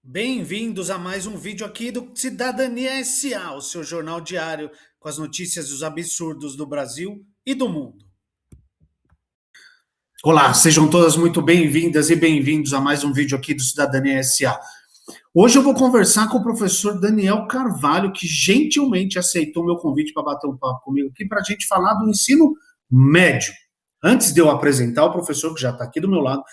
Bem-vindos a mais um vídeo aqui do Cidadania SA, o seu jornal diário com as notícias dos absurdos do Brasil e do mundo. Olá, sejam todas muito bem-vindas e bem-vindos a mais um vídeo aqui do Cidadania SA. Hoje eu vou conversar com o professor Daniel Carvalho, que gentilmente aceitou meu convite para bater um papo comigo aqui para a gente falar do ensino médio. Antes de eu apresentar o professor, que já está aqui do meu lado,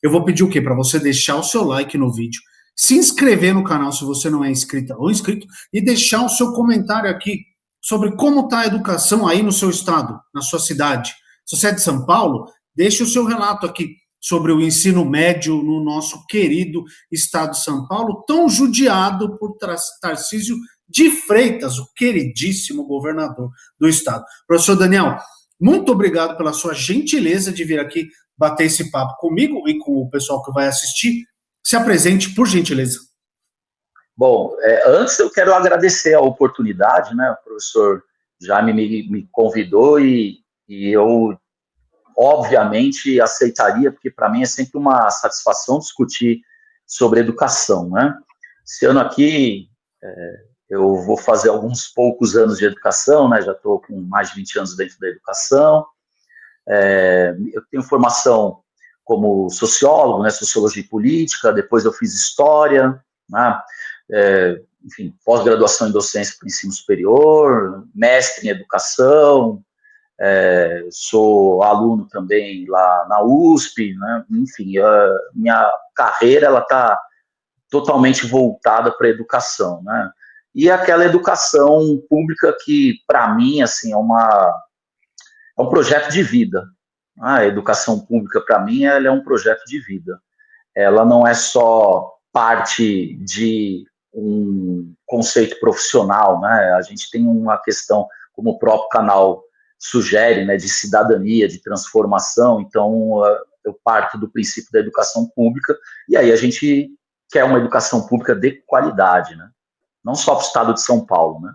eu vou pedir o quê? Para você deixar o seu like no vídeo, se inscrever no canal se você não é inscrita ou inscrito e deixar o seu comentário aqui sobre como está a educação aí no seu estado, na sua cidade. Se você é de São Paulo, deixe o seu relato aqui sobre o ensino médio no nosso querido estado de São Paulo, tão judiado por Tarcísio de Freitas, o queridíssimo governador do estado. Professor Daniel, muito obrigado pela sua gentileza de vir aqui bater esse papo comigo e com o pessoal que vai assistir. Se apresente, por gentileza. Bom, antes eu quero agradecer a oportunidade, né? O professor Jaime me convidou e eu, obviamente, aceitaria, porque para mim é sempre uma satisfação discutir sobre educação, né? Esse ano aqui, eu vou fazer alguns poucos anos de educação, né? Já estou com mais de 20 anos dentro da educação. Eu tenho formação como sociólogo, né? Sociologia e política, depois eu fiz história, né? Enfim, pós-graduação em docência para o ensino superior, mestre em educação, sou aluno também lá na USP, né? Enfim, minha carreira ela está totalmente voltada para a educação, né? E aquela educação pública que, para mim, assim, é um projeto de vida. A educação pública, para mim, ela é um projeto de vida. Ela não é só parte de um conceito profissional, né? A gente tem uma questão, como o próprio canal sugere, né, de cidadania, de transformação. Então, eu parto do princípio da educação pública, e aí a gente quer uma educação pública de qualidade, né? Não só para o estado de São Paulo, né?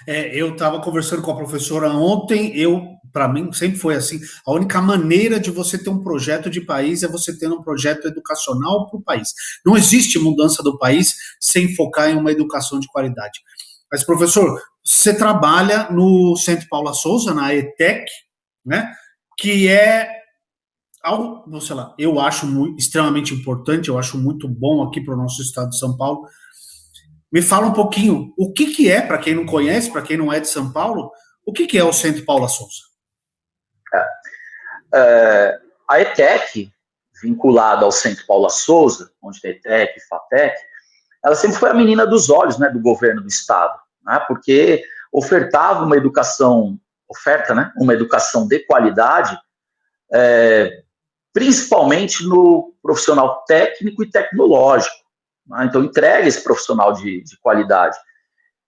Eu estava conversando com a professora ontem, para mim, sempre foi assim, a única maneira de você ter um projeto de país é você ter um projeto educacional para o país. Não existe mudança do país sem focar em uma educação de qualidade. Mas, professor, você trabalha no Centro Paula Souza, na ETEC, né, que é algo, sei lá, eu acho extremamente importante, eu acho muito bom aqui para o nosso estado de São Paulo. Me fala um pouquinho, o que é, para quem não conhece, para quem não é de São Paulo, o que é o Centro Paula Souza? A ETEC, vinculada ao Centro Paula Souza, onde tem ETEC e FATEC, ela sempre foi a menina dos olhos, né, do governo do estado, né, porque ofertava uma educação, uma educação de qualidade, principalmente no profissional técnico e tecnológico, né, então entrega esse profissional de qualidade.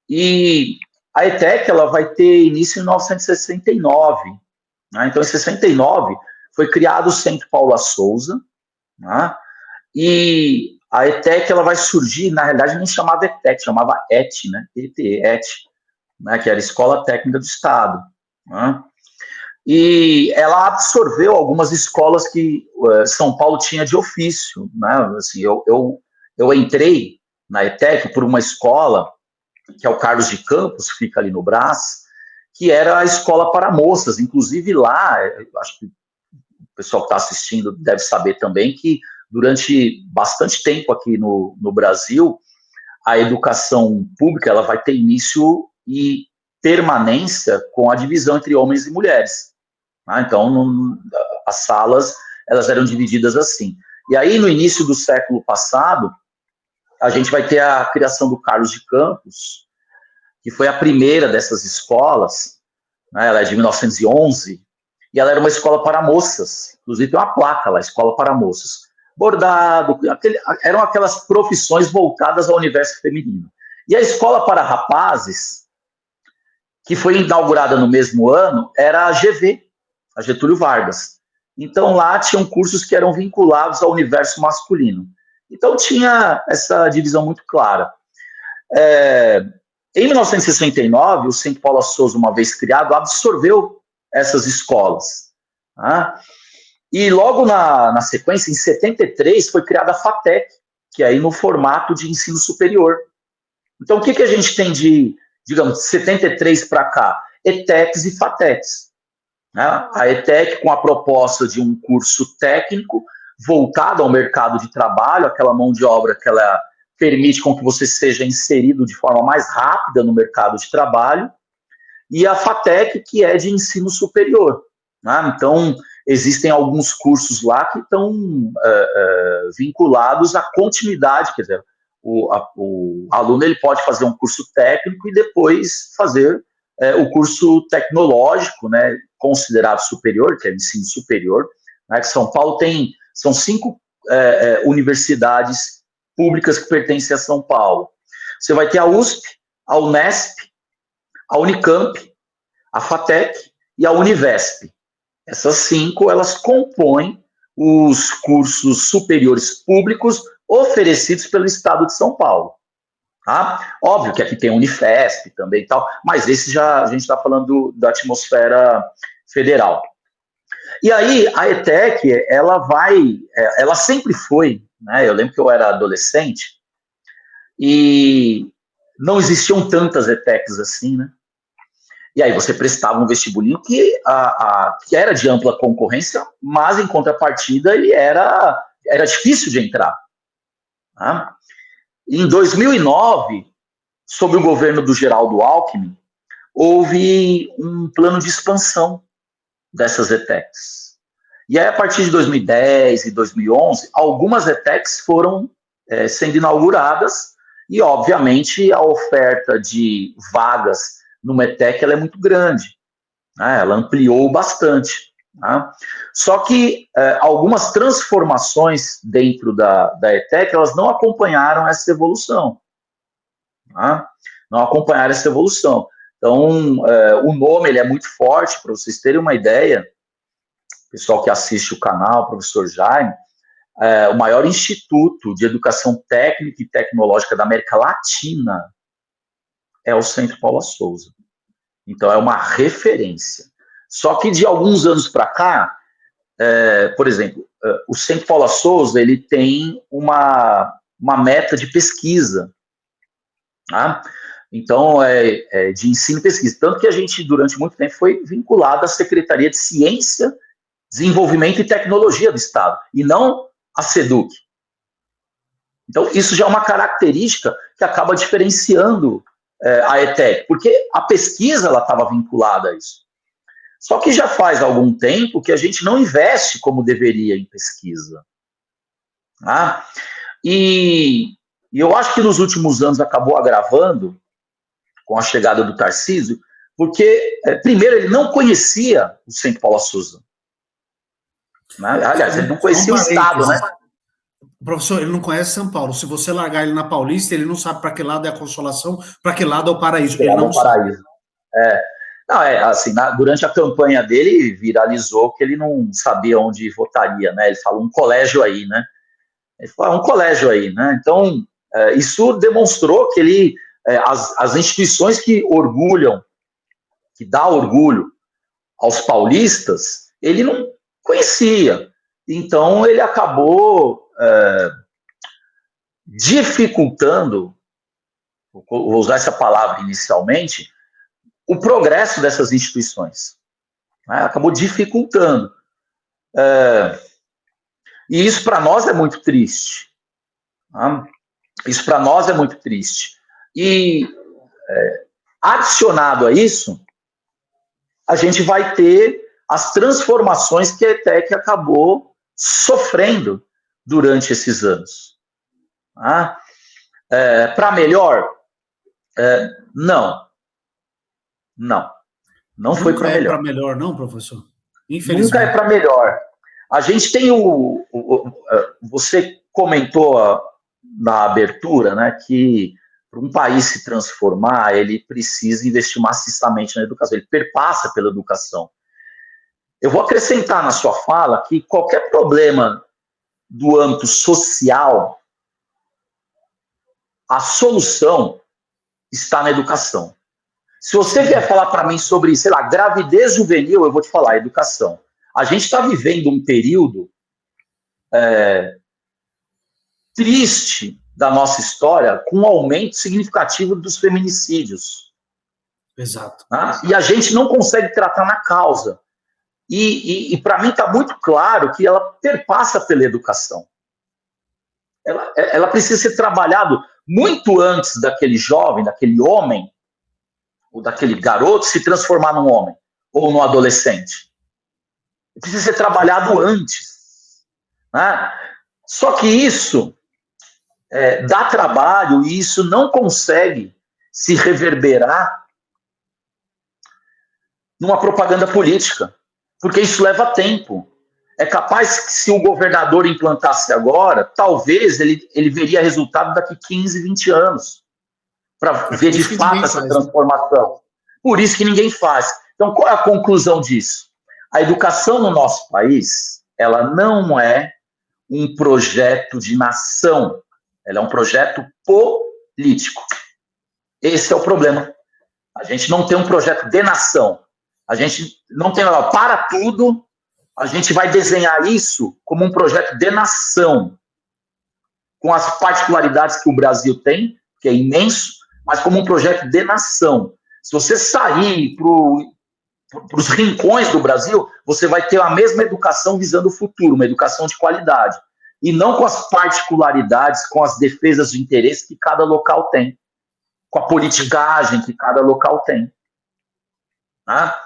E a ETEC ela vai ter início em 1969, né, então em 69 foi criado o Centro Paula Souza, né, e a ETEC ela vai surgir, na realidade não chamava ETEC, chamava ET, né? ET, né? Que era a Escola Técnica do Estado. Né? E ela absorveu algumas escolas que São Paulo tinha de ofício. Né? Assim, eu entrei na ETEC por uma escola, que é o Carlos de Campos, que fica ali no Brás, que era a escola para moças. Inclusive lá, acho que o pessoal que está assistindo deve saber também que durante bastante tempo aqui no Brasil, a educação pública ela vai ter início e permanência com a divisão entre homens e mulheres. Tá? Então, as salas elas eram divididas assim. E aí, no início do século passado, a gente vai ter a criação do Carlos de Campos, que foi a primeira dessas escolas, né? Ela é de 1911, e ela era uma escola para moças. Inclusive, tem uma placa lá, Escola para Moças. Bordado, eram aquelas profissões voltadas ao universo feminino. E a escola para rapazes, que foi inaugurada no mesmo ano, era a GV, a Getúlio Vargas. Então lá tinham cursos que eram vinculados ao universo masculino. Então tinha essa divisão muito clara. Em 1969, o Centro Paula Souza, uma vez criado, absorveu essas escolas. Tá? E logo na sequência, em 73, foi criada a FATEC, que é aí no formato de ensino superior. Então, o que a gente tem de, digamos, 73 para cá? ETECs e FATECs. Né? A ETEC com a proposta de um curso técnico voltado ao mercado de trabalho, aquela mão de obra que ela permite com que você seja inserido de forma mais rápida no mercado de trabalho, e a FATEC, que é de ensino superior. Né? Então, existem alguns cursos lá que estão vinculados à continuidade, quer dizer, o aluno ele pode fazer um curso técnico e depois fazer o curso tecnológico, né, considerado superior, que é ensino superior, né, que São Paulo são 5 universidades públicas que pertencem a São Paulo. Você vai ter a USP, a Unesp, a Unicamp, a FATEC e a Univesp. Essas 5, elas compõem os cursos superiores públicos oferecidos pelo Estado de São Paulo. Tá? Óbvio que aqui tem a Unifesp também e tal, mas esse já a gente está falando da atmosfera federal. E aí a ETEC, ela sempre foi, né? Eu lembro que eu era adolescente e não existiam tantas ETECs assim, né? E aí você prestava um vestibulinho que era de ampla concorrência, mas em contrapartida ele era difícil de entrar. Tá? Em 2009, sob o governo do Geraldo Alckmin, houve um plano de expansão dessas ETECs. E aí, a partir de 2010 e 2011, algumas ETECs foram sendo inauguradas e, obviamente, a oferta de vagas numa ETEC ela é muito grande. Né? Ela ampliou bastante. Né? Só que algumas transformações dentro da ETEC elas não acompanharam essa evolução. Né? Não acompanharam essa evolução. Então, o nome ele é muito forte, para vocês terem uma ideia, pessoal que assiste o canal, professor Jaime, o maior instituto de educação técnica e tecnológica da América Latina é o Centro Paula Souza. Então, é uma referência. Só que de alguns anos para cá, por exemplo, o Centro Paula Souza ele tem uma meta de pesquisa. Tá? Então, de ensino e pesquisa. Tanto que a gente, durante muito tempo, foi vinculado à Secretaria de Ciência, Desenvolvimento e Tecnologia do Estado, e não à SEDUC. Então, isso já é uma característica que acaba diferenciando a ETEC, porque a pesquisa estava vinculada a isso. Só que já faz algum tempo que a gente não investe como deveria em pesquisa. Tá? E eu acho que nos últimos anos acabou agravando com a chegada do Tarcísio, porque, primeiro, ele não conhecia o Centro Paula Souza. Né? Aliás, ele não conhecia o Estado, né? Professor, ele não conhece São Paulo. Se você largar ele na Paulista, ele não sabe para que lado é a Consolação, para que lado é o Paraíso. Ele não sabe. Não, assim, durante a campanha dele, viralizou que ele não sabia onde votaria, né? Ele falou um colégio aí, né? Ele falou, um colégio aí, né? Então, isso demonstrou que ele, as instituições que orgulham, que dá orgulho aos paulistas, ele não conhecia. Então, ele acabou dificultando, vou usar essa palavra inicialmente, o progresso dessas instituições. Né? Acabou dificultando. E isso para nós é muito triste. Né? Isso para nós é muito triste. E adicionado a isso, a gente vai ter as transformações que a ETEC acabou sofrendo durante esses anos. Tá? Para melhor? Não. Não foi para melhor. Nunca é para melhor, não, professor? Infelizmente. Nunca é para melhor. A gente tem você comentou na abertura, né, que para um país se transformar, ele precisa investir maciçamente na educação, ele perpassa pela educação. Eu vou acrescentar na sua fala que qualquer problema do âmbito social, a solução está na educação. Se você vier falar para mim sobre, sei lá, gravidez juvenil, eu vou te falar, educação. A gente está vivendo um período triste da nossa história com um aumento significativo dos feminicídios. Exato. Né? E a gente não consegue tratar na causa. E para mim está muito claro que ela perpassa pela educação. Ela precisa ser trabalhado muito antes daquele jovem, daquele homem, ou daquele garoto se transformar num homem, ou num adolescente. Precisa ser trabalhado antes. Né? Só que isso dá trabalho e isso não consegue se reverberar numa propaganda política, porque isso leva tempo. É capaz que se o governador implantasse agora, talvez ele veria resultado daqui 15, 20 anos, para ver de fato essa transformação. Por isso que ninguém faz. Então, qual é a conclusão disso? A educação no nosso país, ela não é um projeto de nação, ela é um projeto político. Esse é o problema. A gente não tem um projeto de nação. A gente não tem, para tudo, a gente vai desenhar isso como um projeto de nação, com as particularidades que o Brasil tem, que é imenso, mas como um projeto de nação. Se você sair para os rincões do Brasil, você vai ter a mesma educação visando o futuro, uma educação de qualidade, e não com as particularidades, com as defesas de interesse que cada local tem, com a politicagem que cada local tem. Tá?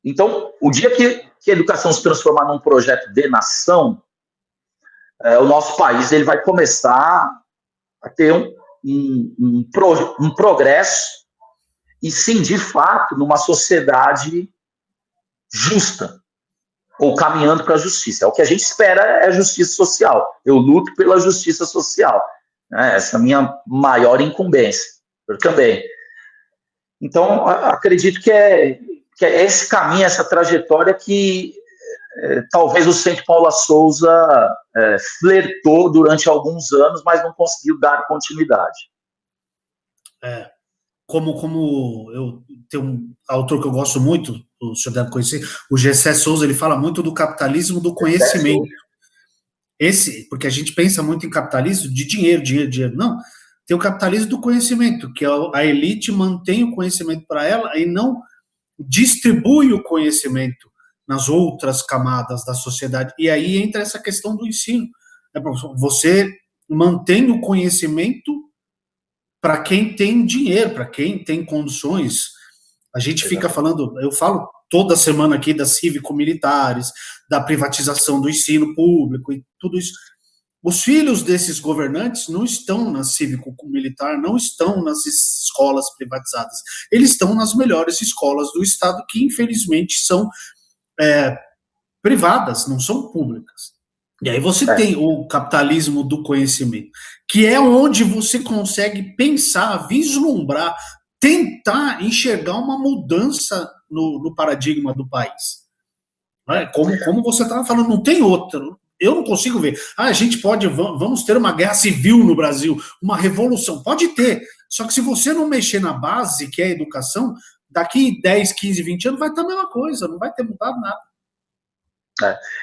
Então, o dia que a educação se transformar num projeto de nação, o nosso país ele vai começar a ter um progresso e, sim, de fato, numa sociedade justa, ou caminhando para a justiça. O que a gente espera é a justiça social. Eu luto pela justiça social. Né? Essa é a minha maior incumbência. Eu também. Então, acredito que é esse caminho, essa trajetória que talvez o Centro Paula Souza flertou durante alguns anos, mas não conseguiu dar continuidade. Como eu tenho um autor que eu gosto muito, o senhor deve conhecer, o Gessé Souza, ele fala muito do capitalismo do conhecimento. Porque a gente pensa muito em capitalismo de dinheiro, dinheiro, dinheiro. Não, tem o capitalismo do conhecimento, que a elite mantém o conhecimento para ela e não distribui o conhecimento nas outras camadas da sociedade. E aí entra essa questão do ensino. Você mantém o conhecimento para quem tem dinheiro, para quem tem condições. A gente fica falando, eu falo toda semana aqui das cívico-militares, da privatização do ensino público e tudo isso. Os filhos desses governantes não estão na cívico-militar, não estão nas escolas privatizadas. Eles estão nas melhores escolas do Estado, que infelizmente são privadas, não são públicas. E aí você tem o capitalismo do conhecimento, que é onde você consegue pensar, vislumbrar, tentar enxergar uma mudança no paradigma do país. Como você estava falando, não tem outra. Eu não consigo ver. A gente vamos ter uma guerra civil no Brasil, uma revolução. Pode ter. Só que se você não mexer na base, que é a educação, daqui 10, 15, 20 anos vai estar a mesma coisa, não vai ter mudado nada.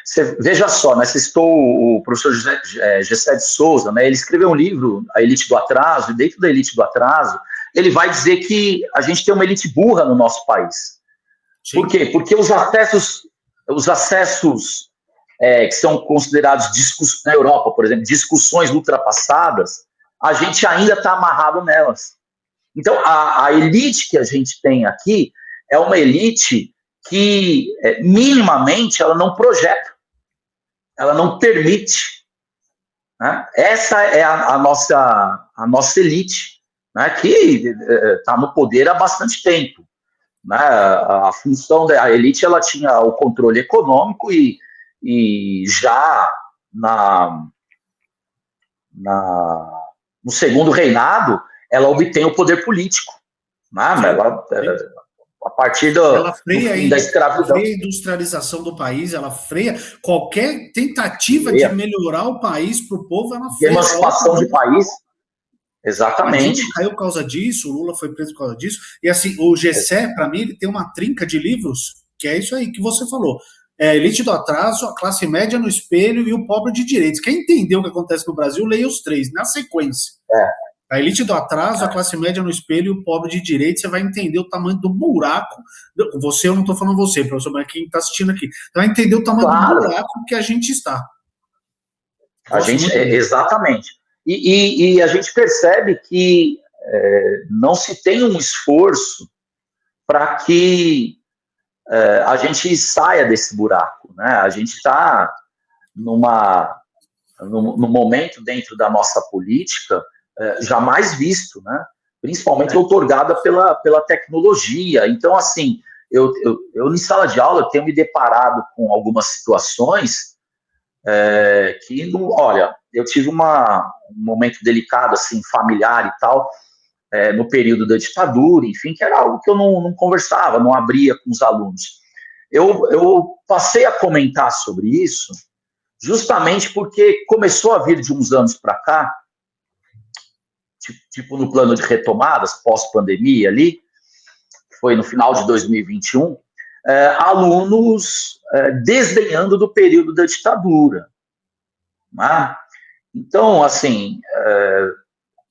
Você veja só, né, você citou o professor Gessé de Souza, né, ele escreveu um livro, A Elite do Atraso, e dentro da Elite do Atraso, ele vai dizer que a gente tem uma elite burra no nosso país. Sim. Por quê? Porque os acessos que são considerados na Europa, por exemplo, discussões ultrapassadas, a gente ainda está amarrado nelas. Então, a elite que a gente tem aqui é uma elite que, minimamente, ela não projeta, ela não permite. Né? Essa é a nossa elite, né, que está no poder há bastante tempo. Né? A função da elite, ela tinha o controle econômico e já no segundo reinado, ela obtém o poder político. Né? A partir do fim da escravidão. Ela freia a industrialização do país, ela freia qualquer tentativa de melhorar o país para o povo, ela freia. Emancipação de país. Exatamente. O caiu por causa disso, o Lula foi preso por causa disso. E assim, o Gessé, para mim, ele tem uma trinca de livros, que é isso aí que você falou. É a elite do atraso, a classe média no espelho e o pobre de direitos. Quem entendeu o que acontece no Brasil, leia os três, na sequência. A elite do atraso, a classe média no espelho e o pobre de direito, você vai entender o tamanho do buraco. Você, eu não estou falando você, professor, mas quem está assistindo aqui. Você vai entender o tamanho do buraco que a gente está. A gente, exatamente. E a gente percebe que não se tem um esforço para que a gente saia desse buraco, né? A gente está num momento dentro da nossa política jamais visto, né? Principalmente outorgada pela tecnologia. Então, assim, eu em sala de aula tenho me deparado com algumas situações que, olha, eu tive um momento delicado, assim, familiar e tal, no período da ditadura, enfim, que era algo que eu não conversava, não abria com os alunos. Eu passei a comentar sobre isso justamente porque começou a vir de uns anos para cá, tipo no plano de retomadas, pós-pandemia ali, foi no final de 2021, alunos desdenhando do período da ditadura. Né? Então, assim,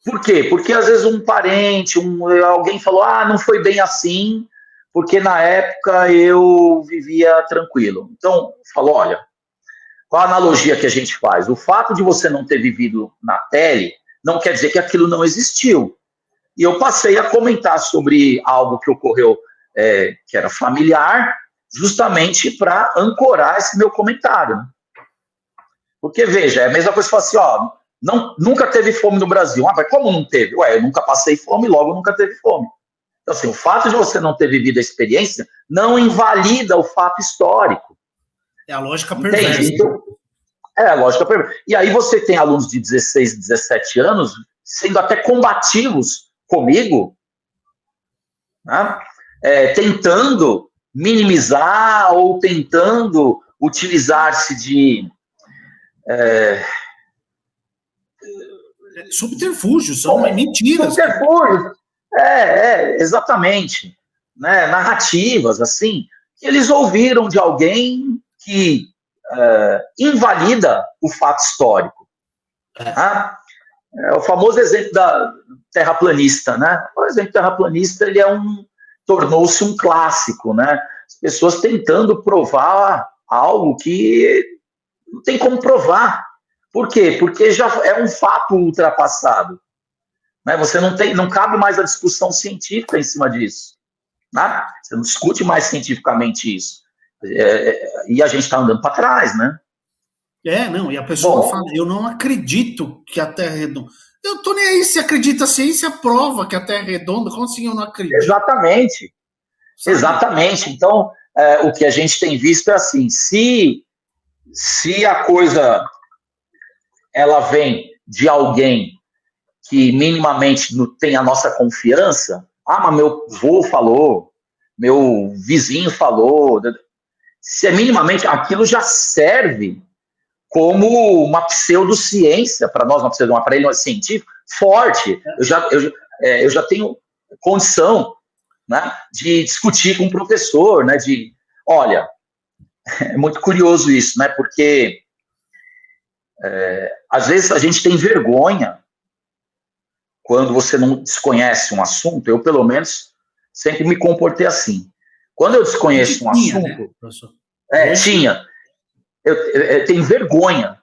por quê? Porque às vezes um parente, alguém falou, não foi bem assim, porque na época eu vivia tranquilo. Então, falou, olha, qual a analogia que a gente faz? O fato de você não ter vivido na pele não quer dizer que aquilo não existiu. E eu passei a comentar sobre algo que ocorreu, que era familiar, justamente para ancorar esse meu comentário. Porque, veja, é a mesma coisa que falar assim, nunca teve fome no Brasil. Mas como não teve? Eu nunca passei fome, logo nunca teve fome. Então, assim, o fato de você não ter vivido a experiência não invalida o fato histórico. É a lógica perversa. Então, a lógica perversa. E aí você tem alunos de 16, 17 anos sendo até combativos comigo, né? Tentando minimizar ou tentando utilizar-se de subterfúgios, são mentiras. Subterfúgios, exatamente. Né? Narrativas, assim, que eles ouviram de alguém que invalida o fato histórico. Tá? O famoso exemplo da terraplanista, né? O exemplo terraplanista, ele tornou-se um clássico, né? As pessoas tentando provar algo que não tem como provar. Por quê? Porque já é um fato ultrapassado. Né? Você não cabe mais a discussão científica em cima disso. Né? Você não discute mais cientificamente isso. E a gente está andando para trás, né? E a pessoa fala, eu não acredito que a Terra é redonda. Eu tô nem aí se acredita, a ciência prova que a Terra é redonda, como assim eu não acredito? Exatamente. Sabe? Exatamente. Então, o que a gente tem visto é assim, se a coisa ela vem de alguém que minimamente tem a nossa confiança, mas meu avô falou, meu vizinho falou, se é minimamente, aquilo já serve como uma pseudociência para nós, um aparelho científico forte. Eu já tenho condição, né, de discutir com o professor, né, olha, é muito curioso isso, né, porque às vezes a gente tem vergonha quando você não desconhece um assunto. Eu, pelo menos, sempre me comportei assim. Quando eu desconheço um assunto... Tinha. Eu tenho vergonha,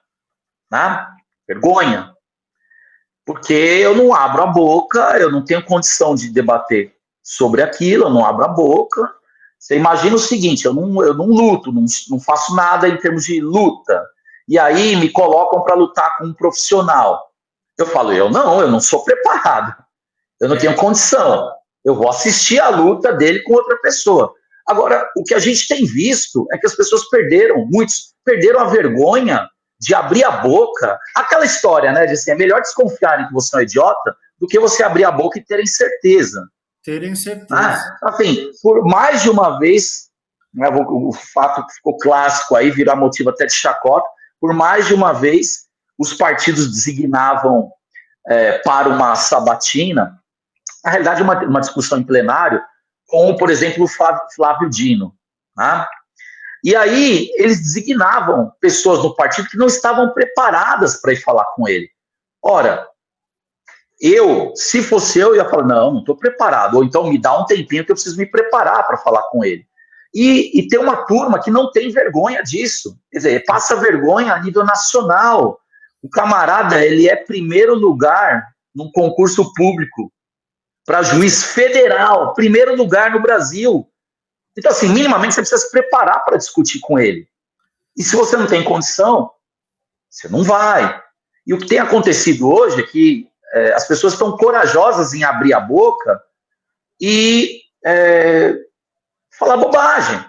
né? Vergonha. Porque eu não abro a boca, eu não tenho condição de debater sobre aquilo, eu não abro a boca. Você imagina o seguinte, eu não luto, não faço nada em termos de luta. E aí me colocam para lutar com um profissional. Eu falo, eu não sou preparado. Eu não tenho condição. Eu vou assistir a luta dele com outra pessoa. Agora, o que a gente tem visto é que as pessoas muitos perderam a vergonha de abrir a boca. Aquela história, né, de assim, é melhor desconfiarem que você é um idiota do que você abrir a boca e terem certeza. Terem certeza. Assim, por mais de uma vez, né, o fato que ficou clássico aí, virou motivo até de chacota, por mais de uma vez, os partidos designavam para uma sabatina, na realidade, uma discussão em plenário, com, por exemplo, o Flávio Dino. Né? E aí eles designavam pessoas do partido que não estavam preparadas para ir falar com ele. Ora, se fosse eu ia falar, não estou preparado, ou então me dá um tempinho que eu preciso me preparar para falar com ele. E tem uma turma que não tem vergonha disso, quer dizer, passa vergonha a nível nacional. O camarada, ele é primeiro lugar num concurso público para juiz federal, primeiro lugar no Brasil. Então, assim, minimamente você precisa se preparar para discutir com ele. E se você não tem condição, você não vai. E o que tem acontecido hoje é que as pessoas estão corajosas em abrir a boca e falar bobagem.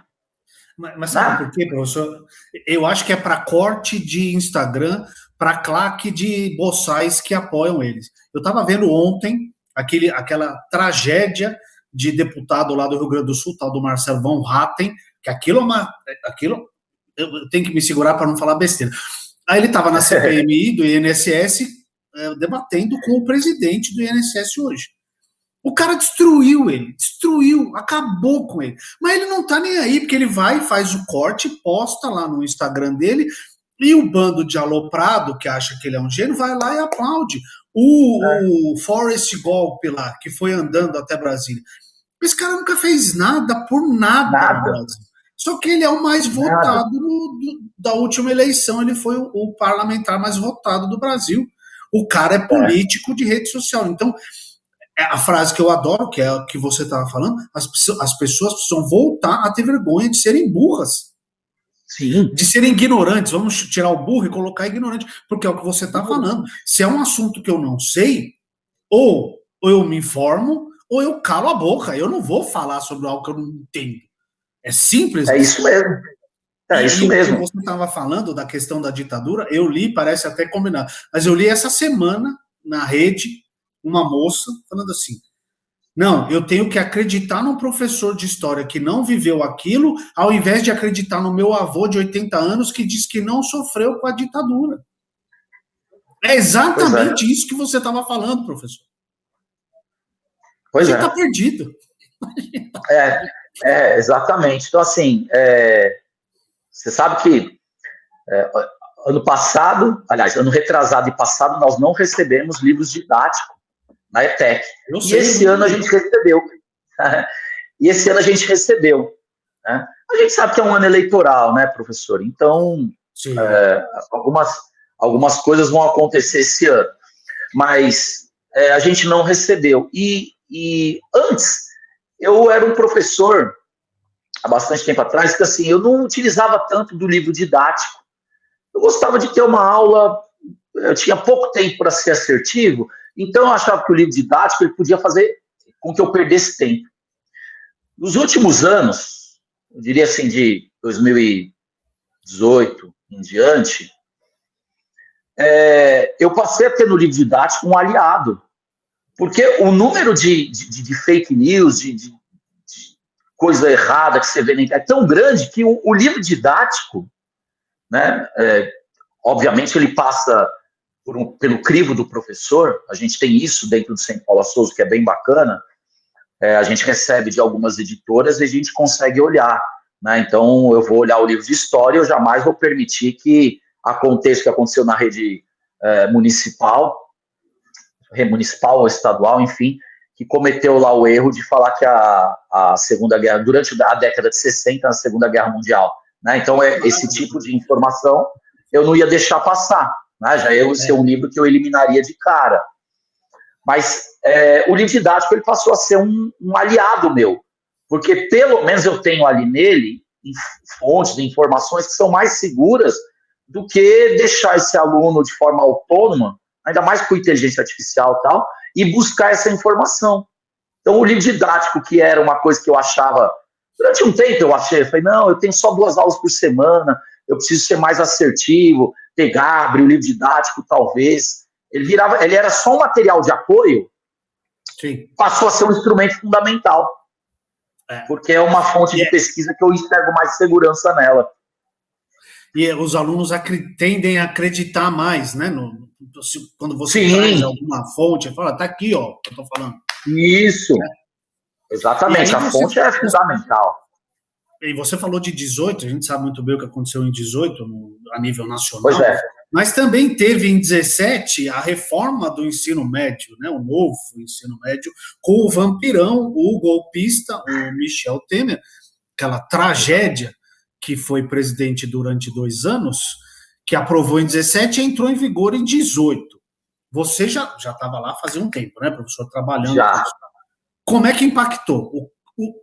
Mas sabe por quê, professor? Eu acho que é para corte de Instagram, para claque de boçais que apoiam eles. Eu estava vendo ontem aquela tragédia de deputado lá do Rio Grande do Sul, tal do Marcelo Von Hatten, que aquilo eu tenho que me segurar para não falar besteira. Aí ele estava na CPMI do INSS debatendo com o presidente do INSS hoje. O cara destruiu, acabou com ele. Mas ele não tá nem aí, porque ele vai, faz o corte, posta lá no Instagram dele, e o bando de aloprado, que acha que ele é um gênio, vai lá e aplaude. O Forrest Gump lá, que foi andando até Brasília. Esse cara nunca fez nada por nada no Brasil. Só que ele é o mais votado da última eleição, ele foi o parlamentar mais votado do Brasil. O cara é político de rede social. Então, a frase que eu adoro, que é a que você estava falando, as pessoas precisam voltar a ter vergonha de serem burras. Sim. De serem ignorantes. Vamos tirar o burro e colocar ignorante, porque é o que você está falando. Se é um assunto que eu não sei, ou eu me informo, ou eu calo a boca. Eu não vou falar sobre algo que eu não entendo. É simples. É isso mesmo. Isso mesmo. Você estava falando da questão da ditadura, eu li, parece até combinado, mas eu li essa semana na rede uma moça falando assim, não, eu tenho que acreditar num professor de história que não viveu aquilo, ao invés de acreditar no meu avô de 80 anos que diz que não sofreu com a ditadura. É exatamente isso que você estava falando, professor. Pois a gente está perdido. Exatamente. Então, assim, você sabe que ano passado, aliás, ano retrasado e passado, nós não recebemos livros didáticos na ETEC. E esse ano a gente recebeu. Né? A gente sabe que é um ano eleitoral, né, professor? Então, algumas coisas vão acontecer esse ano. Mas a gente não recebeu. E antes, eu era um professor, há bastante tempo atrás, que assim, eu não utilizava tanto do livro didático. Eu gostava de ter uma aula, eu tinha pouco tempo para ser assertivo, então eu achava que o livro didático ele podia fazer com que eu perdesse tempo. Nos últimos anos, eu diria assim, de 2018 em diante, eu passei a ter no livro didático um aliado, porque o número de fake news, de coisa errada que você vê na internet é tão grande que o livro didático, né, obviamente ele passa pelo crivo do professor, a gente tem isso dentro do Centro Paula Souza, que é bem bacana, a gente recebe de algumas editoras e a gente consegue olhar, né? Então eu vou olhar o livro de história, eu jamais vou permitir que aconteça o que aconteceu na rede municipal ou estadual, enfim, que cometeu lá o erro de falar que a Segunda Guerra, durante a década de 60, a Segunda Guerra Mundial, né? Então esse tipo de informação eu não ia deixar passar, né? Já ia ser um livro que eu eliminaria de cara. Mas o livro didático ele passou a ser um aliado meu, porque pelo menos eu tenho ali nele fontes de informações que são mais seguras do que deixar esse aluno de forma autônoma, ainda mais com inteligência artificial e tal, e buscar essa informação. Então o livro didático, que era uma coisa que eu achava, durante um tempo eu falei, não, eu tenho só 2 aulas por semana, eu preciso ser mais assertivo, pegar, abrir o livro didático, talvez. Ele era só um material de apoio, Sim. Passou a ser um instrumento fundamental, porque é uma fonte de pesquisa que eu enxergo mais segurança nela. E os alunos tendem a acreditar mais, né? Quando você traz alguma fonte, fala, tá aqui, ó, que eu tô falando. Isso. Exatamente, a fonte é fundamental. E você falou de 18, a gente sabe muito bem o que aconteceu em 18 a nível nacional. Pois é. Mas também teve em 17 a reforma do ensino médio, né, o novo ensino médio, com o vampirão, o golpista, o Michel Temer, aquela tragédia que foi presidente durante 2 anos, que aprovou em 17 e entrou em vigor em 18. Você já estava lá fazia um tempo, né, professor, trabalhando Já. com isso. Como é que impactou?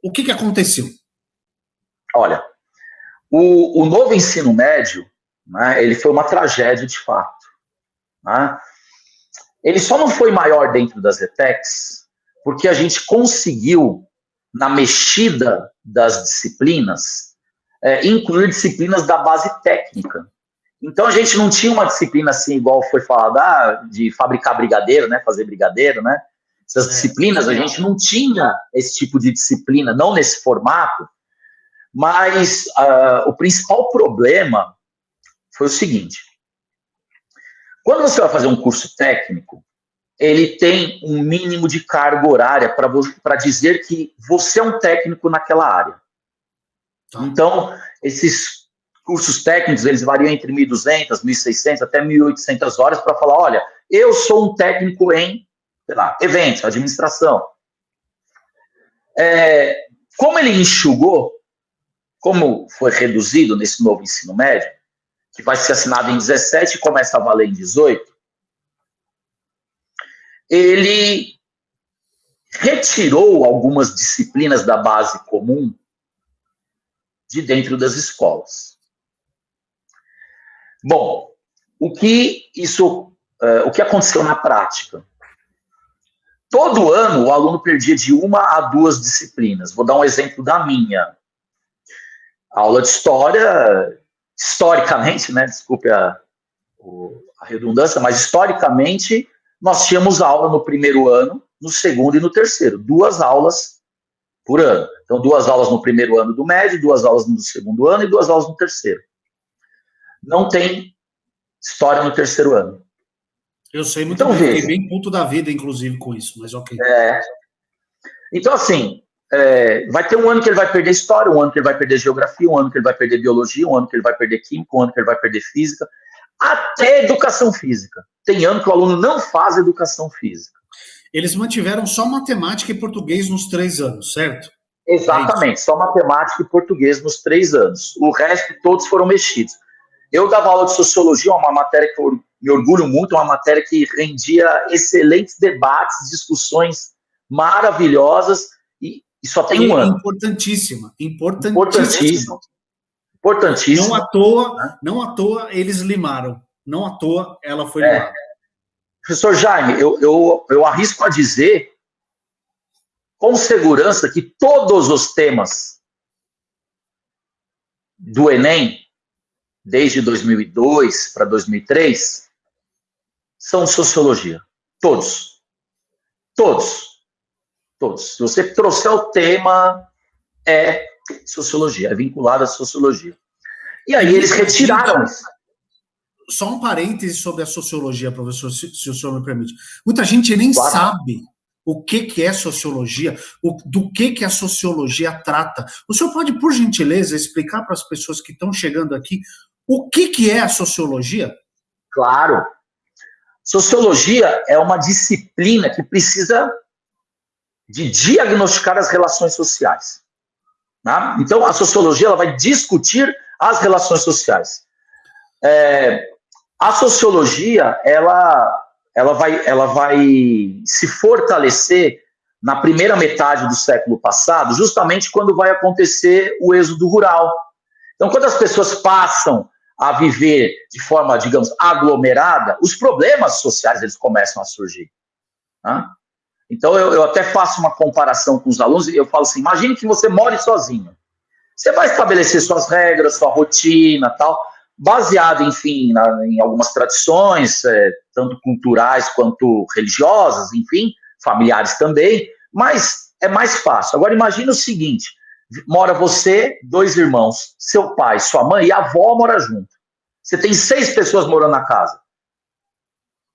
O que aconteceu? Olha, o novo ensino médio, né, ele foi uma tragédia de fato. Né? Ele só não foi maior dentro das ETECs porque a gente conseguiu, na mexida das disciplinas, incluir disciplinas da base técnica. Então a gente não tinha uma disciplina assim, igual foi falado, de fabricar brigadeiro, né, fazer brigadeiro, né? Essas disciplinas, a gente não tinha esse tipo de disciplina, não nesse formato, mas o principal problema foi o seguinte: quando você vai fazer um curso técnico, ele tem um mínimo de carga horária para dizer que você é um técnico naquela área. Então, esses cursos técnicos, eles variam entre 1.200, 1.600 até 1.800 horas para falar, olha, eu sou um técnico em, sei lá, eventos, administração. Como ele enxugou, como foi reduzido nesse novo ensino médio, que vai ser assinado em 17 e começa a valer em 18, ele retirou algumas disciplinas da base comum de dentro das escolas. Bom, o que aconteceu na prática? Todo ano o aluno perdia de 1 a 2 disciplinas. Vou dar um exemplo da minha. A aula de história, historicamente, né, desculpe a redundância, mas historicamente nós tínhamos aula no primeiro ano, no segundo e no terceiro. 2 aulas por ano. Então, 2 aulas no primeiro ano do médio, 2 aulas no segundo ano e 2 aulas no terceiro. Não tem história no terceiro ano. Eu sei muito bem, fiquei bem puto da vida, inclusive, com isso, mas ok. Então, assim, vai ter um ano que ele vai perder história, um ano que ele vai perder geografia, um ano que ele vai perder biologia, um ano que ele vai perder química, um ano que ele vai perder física, até educação física. Tem ano que o aluno não faz educação física. Eles mantiveram só matemática e português nos 3 anos, certo? Exatamente, só matemática e português nos 3 anos. O resto, todos foram mexidos. Eu dava aula de sociologia, uma matéria que eu me orgulho muito, uma matéria que rendia excelentes debates, discussões maravilhosas, e só tem um ano. Importantíssima. Não à toa eles limaram. Não à toa ela foi limada. Professor Jaime, eu arrisco a dizer com segurança que todos os temas do Enem, desde 2002 para 2003, são sociologia. Todos. Se você trouxer o tema, é sociologia, é vinculado à sociologia. E aí eles retiraram isso. Só um parêntese sobre a sociologia, professor, se o senhor me permite. Muita gente nem sabe o que é sociologia, do que a sociologia trata. O senhor pode, por gentileza, explicar para as pessoas que estão chegando aqui o que é a sociologia? Claro. Sociologia é uma disciplina que precisa de diagnosticar as relações sociais. Tá? Então, a sociologia ela vai discutir as relações sociais. A sociologia ela vai se fortalecer na primeira metade do século passado, justamente quando vai acontecer o êxodo rural. Então, quando as pessoas passam a viver de forma, digamos, aglomerada, os problemas sociais eles começam a surgir. Tá? Então, eu até faço uma comparação com os alunos e eu falo assim, imagine que você more sozinho. Você vai estabelecer suas regras, sua rotina, tal, baseado, enfim, em algumas tradições, tanto culturais quanto religiosas, enfim, familiares também, mas é mais fácil. Agora, imagine o seguinte, mora você, 2 irmãos, seu pai, sua mãe e a avó mora junto. Você tem 6 pessoas morando na casa.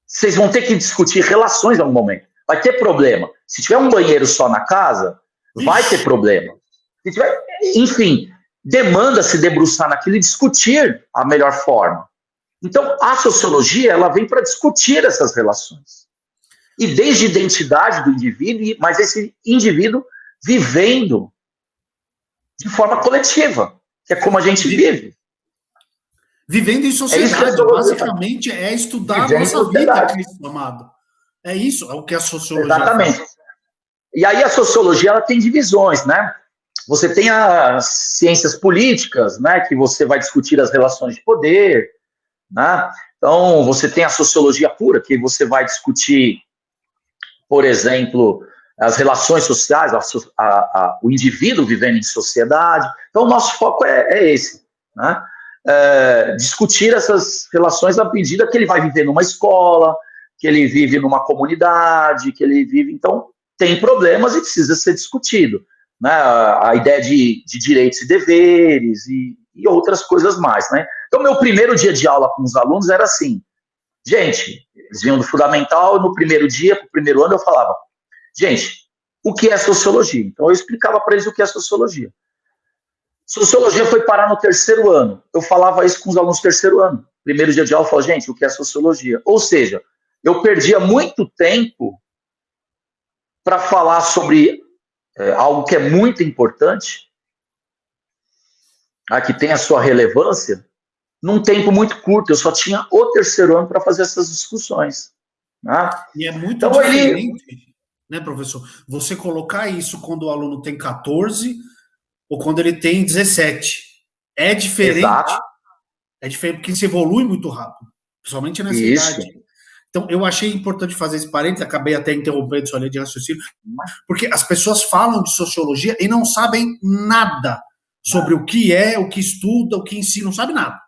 Vocês vão ter que discutir relações em algum momento. Vai ter problema. Se tiver um banheiro só na casa, vai ter problema. Se tiver, enfim, demanda se debruçar naquilo e discutir a melhor forma. Então, a sociologia, ela vem para discutir essas relações. E desde a identidade do indivíduo, mas esse indivíduo vivendo de forma coletiva, que é como a gente vive. Vivendo em sociedade, basicamente é estudar a nossa vida, Cristo amado. É isso, é o que a sociologia Exatamente. faz. E aí a sociologia, ela tem divisões, né? Você tem as ciências políticas, né, que você vai discutir as relações de poder, né? Então, você tem a sociologia pura, que você vai discutir, por exemplo, as relações sociais, o indivíduo vivendo em sociedade. Então, o nosso foco é esse, né? Discutir essas relações à medida que ele vai viver numa escola, que ele vive numa comunidade, que ele vive... Então, tem problemas e precisa ser discutido, né? A ideia de direitos e deveres e outras coisas mais, né? Então, meu primeiro dia de aula com os alunos era assim, gente, eles vinham do fundamental, no primeiro dia, pro primeiro ano, eu falava, gente, o que é sociologia? Então, eu explicava para eles o que é sociologia. Sociologia foi parar no terceiro ano. Eu falava isso com os alunos do terceiro ano. Primeiro dia de aula, eu falava, gente, o que é sociologia? Ou seja, eu perdia muito tempo para falar sobre algo que é muito importante, que tem a sua relevância, num tempo muito curto. Eu só tinha o terceiro ano para fazer essas discussões. Né? E é muito então, diferente, né, professor? Você colocar isso quando o aluno tem 14 ou quando ele tem 17. É diferente. Exato. É diferente porque se evolui muito rápido, principalmente nessa idade. Então, eu achei importante fazer esse parênteses, acabei até interrompendo sua linha de raciocínio, porque as pessoas falam de sociologia e não sabem nada sobre o que é, o que estuda, o que ensina, não sabe nada.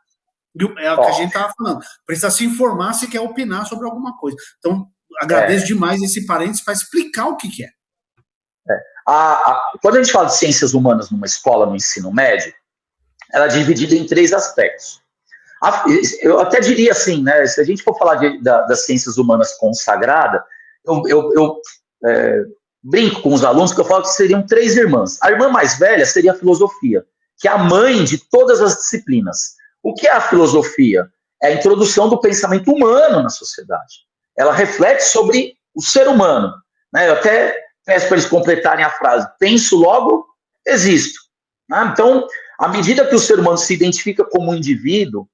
É o que a gente estava falando. Precisa se informar se quer opinar sobre alguma coisa. Então, agradeço demais esse parênteses para explicar o que é. Quando a gente fala de ciências humanas numa escola, no ensino médio, ela é dividida em 3 aspectos. Eu até diria assim, né, se a gente for falar das ciências humanas consagradas, eu brinco com os alunos que eu falo que seriam 3 irmãs. A irmã mais velha seria a filosofia, que é a mãe de todas as disciplinas. O que é a filosofia? É a introdução do pensamento humano na sociedade. Ela reflete sobre o ser humano. Né? Eu até peço para eles completarem a frase, penso, logo existo. Né? Então, à medida que o ser humano se identifica como um indivíduo,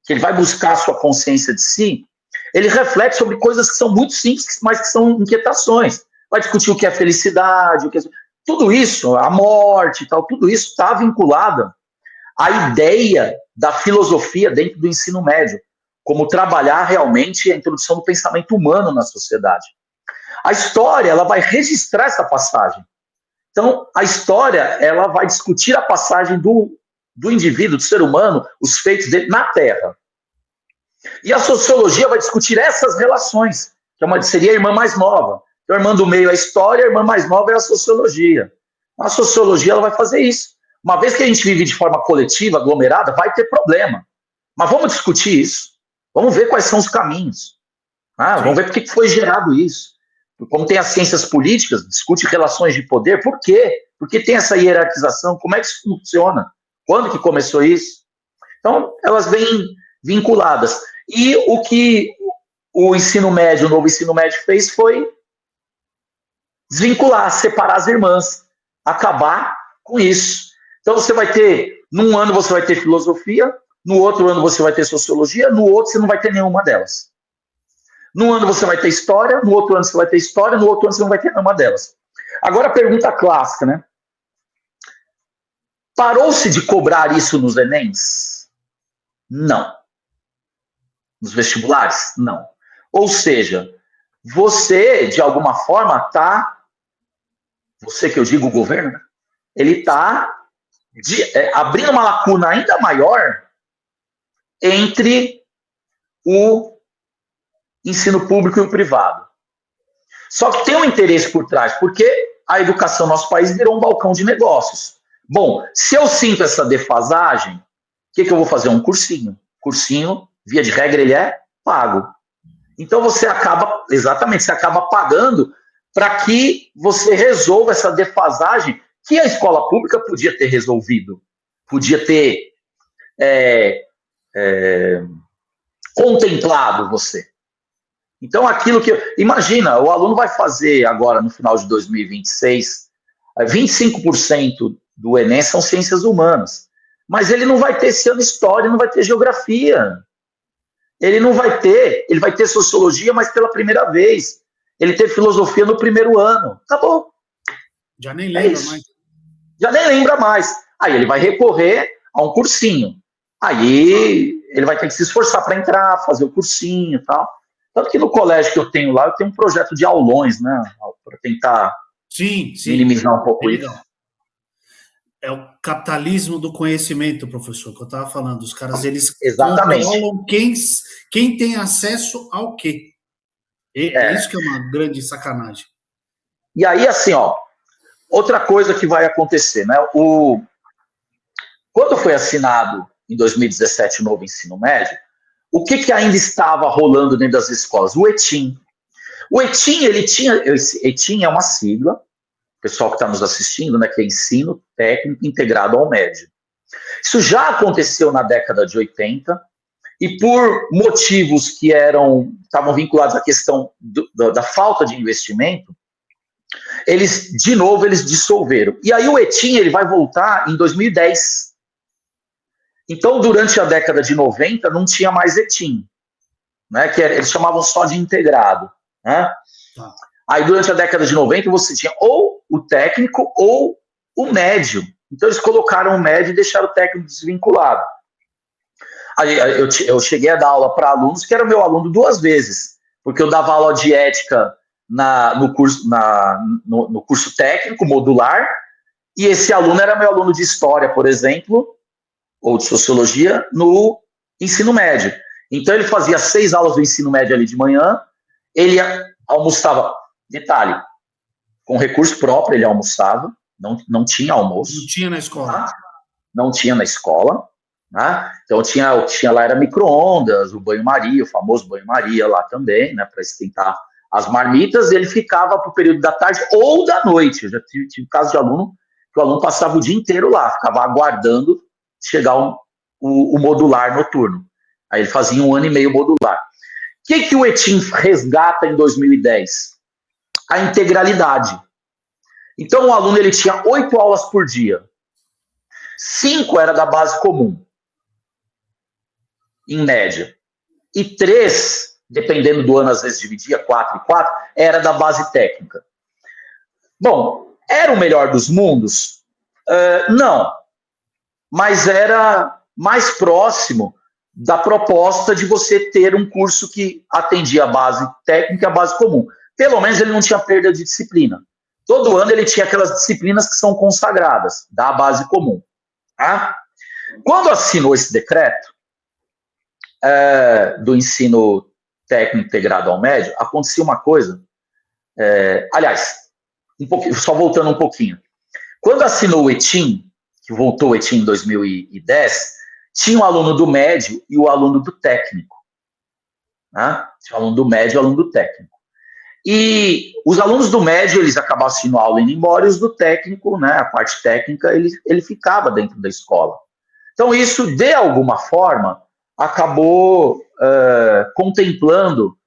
que ele vai buscar a sua consciência de si, ele reflete sobre coisas que são muito simples, mas que são inquietações. Vai discutir o que é felicidade, tudo isso, a morte e tal, tudo isso está vinculado à ideia da filosofia dentro do ensino médio, como trabalhar realmente a introdução do pensamento humano na sociedade. A história, ela vai registrar essa passagem. Então, a história, ela vai discutir a passagem do indivíduo, do ser humano, os feitos dele na Terra. E a sociologia vai discutir essas relações, que seria a irmã mais nova. Então, a irmã do meio é a história, a irmã mais nova é a sociologia. A sociologia, ela vai fazer isso. Uma vez que a gente vive de forma coletiva, aglomerada, vai ter problema. Mas vamos discutir isso. Vamos ver quais são os caminhos. Vamos ver por que foi gerado isso. Como tem as ciências políticas, discute relações de poder. Por quê? Porque tem essa hierarquização. Como é que isso funciona? Quando que começou isso? Então, elas vêm vinculadas. E o que o ensino médio, o novo ensino médio fez foi desvincular, separar as irmãs, acabar com isso. Então, você vai ter, num ano você vai ter filosofia, no outro ano você vai ter sociologia, no outro você não vai ter nenhuma delas. Num ano você vai ter história, no outro ano você vai ter história, no outro ano você não vai ter nenhuma delas. Agora a pergunta clássica, né? Parou-se de cobrar isso nos Enems? Não. Nos vestibulares? Não. Ou seja, você, de alguma forma, você que eu digo o governo, né? Ele está abrindo uma lacuna ainda maior entre o ensino público e o privado. Só que tem um interesse por trás, porque a educação no nosso país virou um balcão de negócios. Bom, se eu sinto essa defasagem, o que eu vou fazer? Um cursinho. Cursinho, via de regra, ele é pago. Então você acaba pagando para que você resolva essa defasagem que a escola pública podia ter resolvido. podia ter contemplado você. Então, aquilo que... Imagina, o aluno vai fazer agora, no final de 2026, 25% do Enem são ciências humanas. Mas ele não vai ter esse ano história, não vai ter geografia. Ele vai ter sociologia, mas pela primeira vez. Ele teve filosofia no primeiro ano. Acabou. Já nem lembra mais. Já nem lembra mais. Aí ele vai recorrer a um cursinho. Aí ele vai ter que se esforçar para entrar, fazer o cursinho e tal. Tanto que no colégio que eu tenho lá, eu tenho um projeto de aulões, né? Para tentar minimizar um pouco isso. É o capitalismo do conhecimento, professor, que eu estava falando. Os caras, eles Exatamente. controlam quem tem acesso ao quê. É isso que é uma grande sacanagem. E aí, assim, ó, outra coisa que vai acontecer, né? Quando foi assinado em 2017 o novo ensino médio, o que ainda estava rolando dentro das escolas? O ETIM. O ETIM, ETIM é uma sigla, o pessoal que está nos assistindo, né, que é Ensino Técnico Integrado ao Médio. Isso já aconteceu na década de 80, e por motivos que estavam vinculados à questão da falta de investimento, eles dissolveram. E aí o ETIM ele vai voltar em 2010. Então, durante a década de 90, não tinha mais ETIM, né, que eles chamavam só de integrado. Né? Aí, durante a década de 90, você tinha ou o técnico ou o médio. Então, eles colocaram o médio e deixaram o técnico desvinculado. Aí, eu cheguei a dar aula para alunos que eram meu aluno 2 vezes, porque eu dava aula de ética no curso técnico, modular, e esse aluno era meu aluno de história, por exemplo, ou de sociologia, no ensino médio. Então, ele fazia 6 aulas do ensino médio ali de manhã, ele almoçava, detalhe, com recurso próprio ele almoçava, não tinha almoço. Não tinha na escola. Tá? Não tinha na escola. Né? Então, tinha lá, era micro-ondas, o banho-maria, o famoso banho-maria lá também, né, para esquentar as marmitas, ele ficava para o período da tarde ou da noite. Eu já tive caso de aluno, que o aluno passava o dia inteiro lá, ficava aguardando chegar o modular noturno. Aí ele fazia 1 ano e meio modular. O que o ETIM resgata em 2010? A integralidade. Então, o aluno ele tinha 8 aulas por dia. 5 era da base comum, em média. E 3, dependendo do ano, às vezes dividia, 4 e 4, era da base técnica. Bom, era o melhor dos mundos? Não. Mas era mais próximo da proposta de você ter um curso que atendia a base técnica e a base comum. Pelo menos ele não tinha perda de disciplina. Todo ano ele tinha aquelas disciplinas que são consagradas, da base comum. Tá? Quando assinou esse decreto do ensino técnico integrado ao médio, acontecia uma coisa. Aliás, só voltando um pouquinho. Quando assinou o ETIM, que voltou o ETIM em 2010, tinha o aluno do médio e o aluno do técnico. Né? Tinha o aluno do médio e o aluno do técnico. E os alunos do médio, eles acabavam assistindo a aula e indo embora, e os do técnico, né, a parte técnica, ele ficava dentro da escola. Então, isso, de alguma forma, acabou contemplando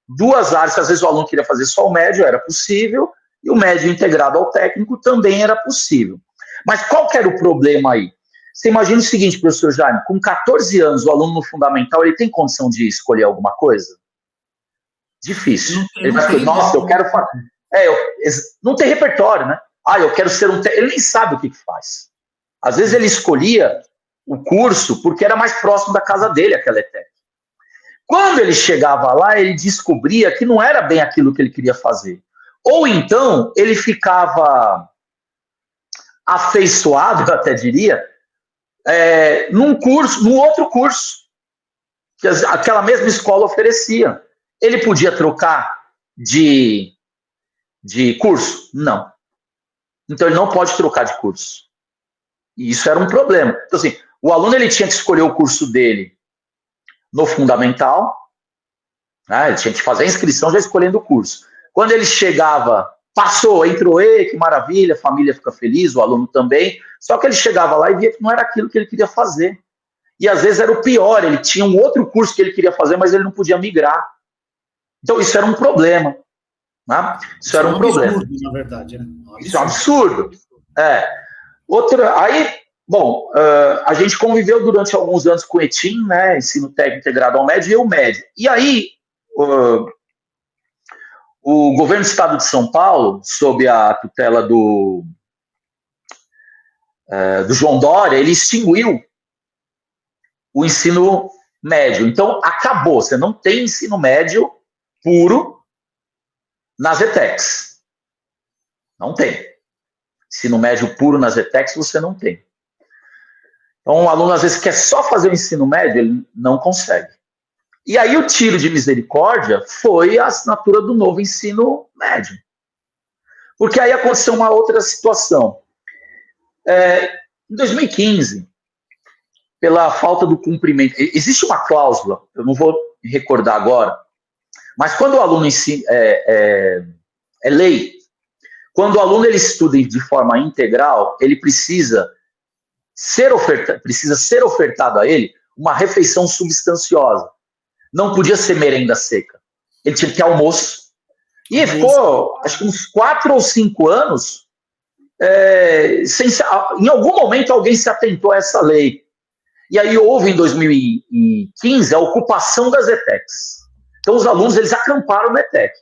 2 áreas, que às vezes o aluno queria fazer só o médio, era possível, e o médio integrado ao técnico também era possível. Mas qual que era o problema aí? Você imagina o seguinte, professor Jaime, com 14 anos, o aluno no fundamental, ele tem condição de escolher alguma coisa? Difícil. Ele vai falar, nossa, eu quero fazer. Não tem repertório, né? Eu quero ser um. Ele nem sabe o que faz. Às vezes ele escolhia o curso porque era mais próximo da casa dele, aquela ETEC. Quando ele chegava lá, ele descobria que não era bem aquilo que ele queria fazer. Ou então ele ficava afeiçoado, eu até diria, num outro curso que aquela mesma escola oferecia. Ele podia trocar de curso? Não. Então, ele não pode trocar de curso. E isso era um problema. Então, assim, o aluno ele tinha que escolher o curso dele no fundamental, né? Ele tinha que fazer a inscrição já escolhendo o curso. Quando ele chegava Passou, entrou, que maravilha, a família fica feliz, o aluno também. Só que ele chegava lá e via que não era aquilo que ele queria fazer. E às vezes era o pior, ele tinha um outro curso que ele queria fazer, mas ele não podia migrar. Então isso era um problema. Né? Isso era um problema. Absurdo, na verdade. Né? Isso é um absurdo. Aí, bom, a gente conviveu durante alguns anos com o ETIM, né, ensino técnico integrado ao médio, e o médio. E aí, o governo do estado de São Paulo, sob a tutela do João Dória, ele extinguiu o ensino médio. Então, acabou. Você não tem ensino médio puro nas ETECs. Não tem. Ensino médio puro nas ETECs você não tem. Então, um aluno, às vezes, quer só fazer o ensino médio, ele não consegue. E aí, o tiro de misericórdia foi a assinatura do novo ensino médio. Porque aí aconteceu uma outra situação. Em 2015, pela falta do cumprimento, existe uma cláusula, eu não vou me recordar agora, mas quando o aluno é lei, quando o aluno ele estuda de forma integral, ele precisa ser ofertado a ele uma refeição substanciosa. Não podia ser merenda seca. Ele tinha que ter almoço. E ficou, acho que uns 4 ou 5 anos, em algum momento alguém se atentou a essa lei. E aí houve, em 2015, a ocupação das ETECs. Então, os alunos, eles acamparam na ETEC.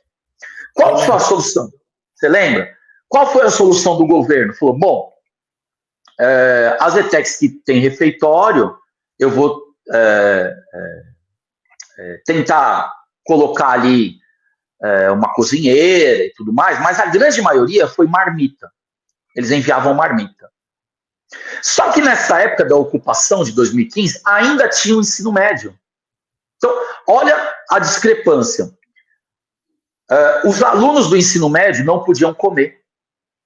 Qual foi a solução? Você lembra? Qual foi a solução do governo? Falou, bom, as ETECs que têm refeitório, eu vou tentar colocar ali uma cozinheira e tudo mais, mas a grande maioria foi marmita. Eles enviavam marmita. Só que nessa época da ocupação de 2015, ainda tinha o ensino médio. Então, olha a discrepância. Os alunos do ensino médio não podiam comer.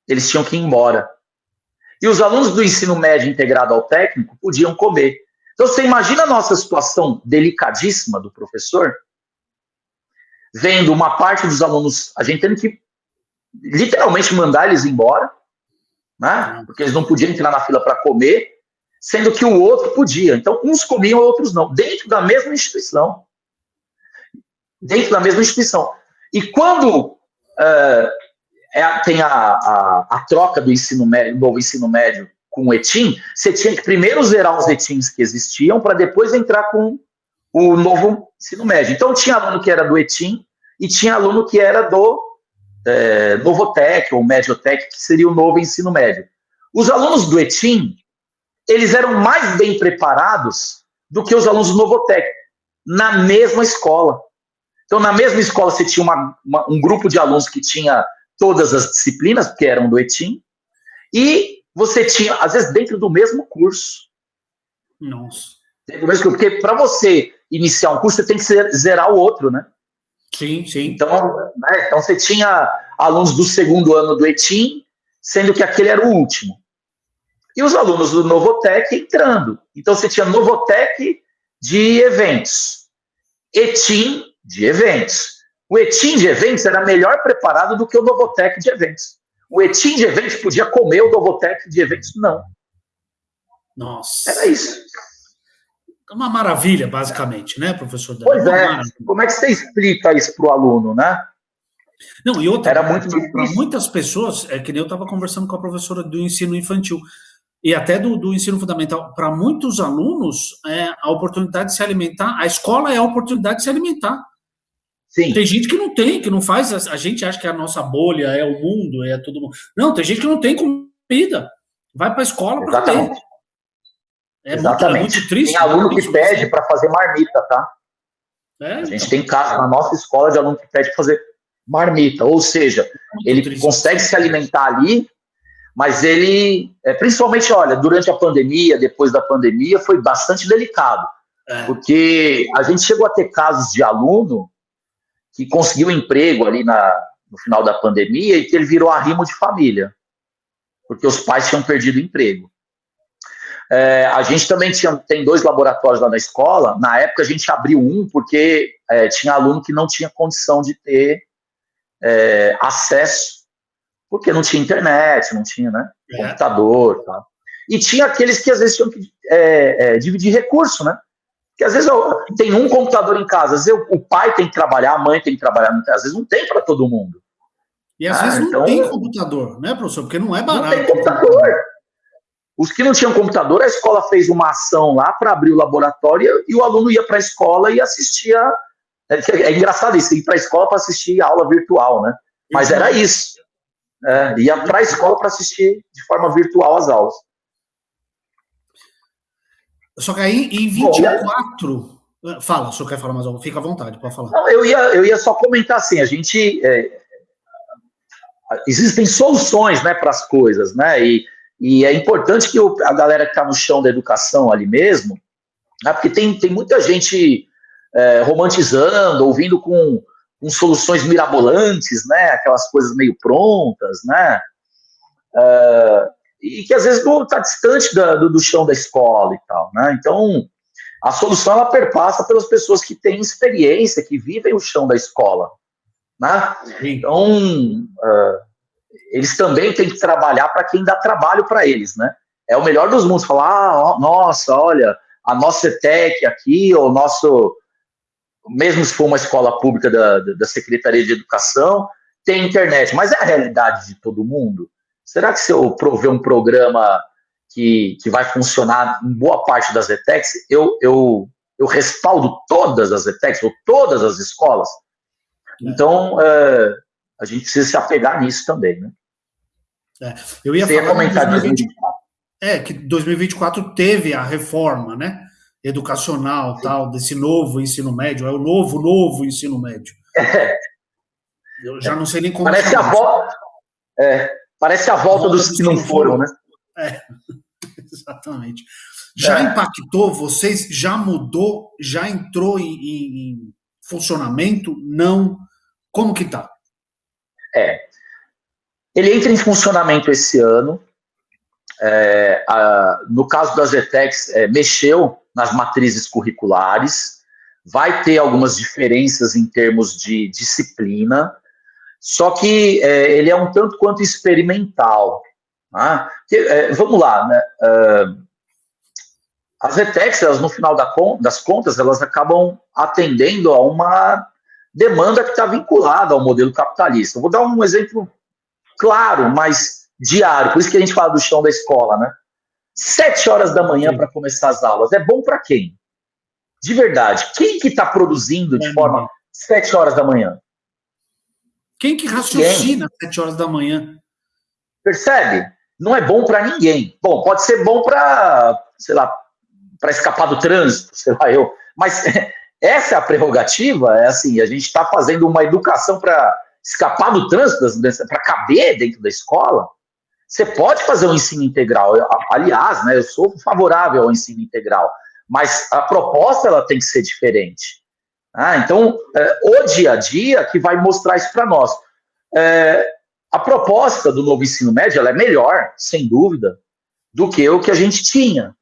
Eles tinham que ir embora. E os alunos do ensino médio integrado ao técnico podiam comer. Então, você imagina a nossa situação delicadíssima do professor, vendo uma parte dos alunos, a gente tendo que literalmente mandar eles embora, né? Porque eles não podiam entrar na fila para comer, sendo que o outro podia. Então, uns comiam, outros não, dentro da mesma instituição. Dentro da mesma instituição. E quando tem a troca do ensino médio, novo ensino médio com o ETIM, você tinha que primeiro zerar os ETIMs que existiam para depois entrar com o novo ensino médio. Então, tinha aluno que era do ETIM e tinha aluno que era do Novotec ou Mediotec, que seria o novo ensino médio. Os alunos do ETIM, eles eram mais bem preparados do que os alunos do Novotec, na mesma escola. Então, na mesma escola, você tinha um grupo de alunos que tinha todas as disciplinas, porque eram do ETIM, e você tinha, às vezes, dentro do mesmo curso. Nossa. Porque para você iniciar um curso, você tem que zerar o outro, né? Sim, sim. Então, você tinha alunos do segundo ano do ETIM, sendo que aquele era o último. E os alunos do Novotec entrando. Então, você tinha Novotec de eventos, ETIM de eventos. O ETIM de eventos era melhor preparado do que o Novotec de eventos. O ETIM de eventos podia comer, o Novotec de eventos não. Nossa. Era isso. Uma maravilha, basicamente, né, professor Dani? Pois Como é que você explica isso para o aluno, né? Não, e outra, era muito para muitas pessoas, que nem eu estava conversando com a professora do ensino infantil, e até do ensino fundamental, para muitos alunos, a oportunidade de se alimentar, a escola é a oportunidade de se alimentar. Sim. Tem gente que não tem, que não faz, a gente acha que a nossa bolha é o mundo, é todo mundo. Não, tem gente que não tem comida, vai para a escola para comer. Exatamente. Muito triste. Tem aluno que pede para fazer marmita, tá? A gente tem casos na nossa escola de aluno que pede para fazer marmita, ou seja, ele consegue se alimentar ali, mas ele, principalmente, olha, durante a pandemia, depois da pandemia, foi bastante delicado, porque a gente chegou a ter casos de aluno que conseguiu emprego ali no final da pandemia e que ele virou arrimo de família, porque os pais tinham perdido o emprego. A gente também tem 2 laboratórios lá na escola. Na época a gente abriu um porque tinha aluno que não tinha condição de ter acesso porque não tinha internet, não tinha, né, computador, tá? E tinha aqueles que às vezes tinham que dividir recurso, né? Porque às vezes tem um computador em casa, às vezes o pai tem que trabalhar, a mãe tem que trabalhar, às vezes não tem para todo mundo. E às vezes não tem computador, né, professor? Porque não é barato. Não tem computador. Os que não tinham computador, a escola fez uma ação lá para abrir o laboratório e o aluno ia para a escola e assistia. É engraçado isso, ir para a escola para assistir aula virtual, né? Mas era isso. Ia para a escola para assistir de forma virtual as aulas. Só que aí, em 24... Fala, o senhor quer falar mais algo? Fica à vontade, pode falar. Não, eu ia só comentar assim, a gente... existem soluções, né, para as coisas, né? E é importante que a galera que está no chão da educação ali mesmo, né, porque tem muita gente romantizando, ouvindo com soluções mirabolantes, né? Aquelas coisas meio prontas, né? E que às vezes está distante do chão da escola e tal, né? Então, a solução ela perpassa pelas pessoas que têm experiência, que vivem o chão da escola, né? Então, eles também têm que trabalhar para quem dá trabalho para eles, né? É o melhor dos mundos falar, nossa, olha, a nossa ETEC aqui, ou nosso, mesmo se for uma escola pública da Secretaria de Educação, tem internet, mas é a realidade de todo mundo? Será que se eu prover um programa que vai funcionar em boa parte das ETECs, eu respaldo todas as ETECs, ou todas as escolas? Então, a gente precisa se apegar nisso também, né? Eu ia falar comentar 2024. Que 2024 teve a reforma, né, educacional, tal, desse novo ensino médio, é o novo ensino médio. Eu já não sei nem como parece parece a volta dos que não foram, né? Exatamente. Já impactou vocês? Já mudou? Já entrou em funcionamento? Não? Como que tá? Ele entra em funcionamento esse ano. No caso das ETECs, mexeu nas matrizes curriculares, vai ter algumas diferenças em termos de disciplina, só que ele é um tanto quanto experimental. Tá? Vamos lá, né? As ETECs, elas, no final das contas, elas acabam atendendo a uma demanda que está vinculada ao modelo capitalista. Eu vou dar um exemplo claro, mas diário, por isso que a gente fala do chão da escola, né? 7 horas da manhã para começar as aulas. É bom para quem? De verdade. Quem que está produzindo de forma 7 horas da manhã? Quem que raciocina 7 horas da manhã? Percebe? Não é bom para ninguém. Bom, pode ser bom para, sei lá, para escapar do trânsito, sei lá eu. Mas essa é a prerrogativa, é assim, a gente está fazendo uma educação para escapar do trânsito, para caber dentro da escola. Você pode fazer um ensino integral. Aliás, né, eu sou favorável ao ensino integral, mas a proposta ela tem que ser diferente. Então, o dia a dia que vai mostrar isso para nós. A proposta do novo ensino médio ela é melhor, sem dúvida, do que o que a gente tinha.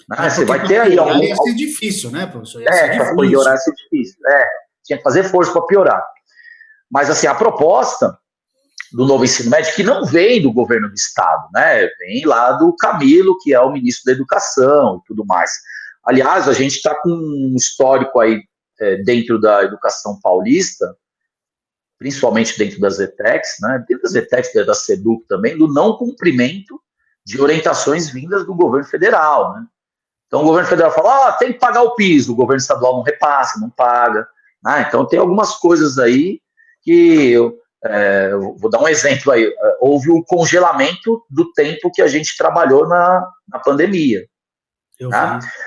Você vai ter aí ia ser difícil, né, professor? Para piorar ia ser difícil. Tinha que fazer força para piorar. Mas, assim, a proposta do novo ensino médio, que não vem do governo do estado, né? Vem lá do Camilo, que é o ministro da Educação e tudo mais. Aliás, a gente está com um histórico aí dentro da educação paulista, principalmente dentro das ETECs, né? Dentro das ETECs, da SEDUC também, do não cumprimento de orientações vindas do governo federal, né? Então o governo federal fala, tem que pagar o piso, o governo estadual não repassa, não paga. Então tem algumas coisas aí que eu vou dar um exemplo aí. Houve um congelamento do tempo que a gente trabalhou na pandemia.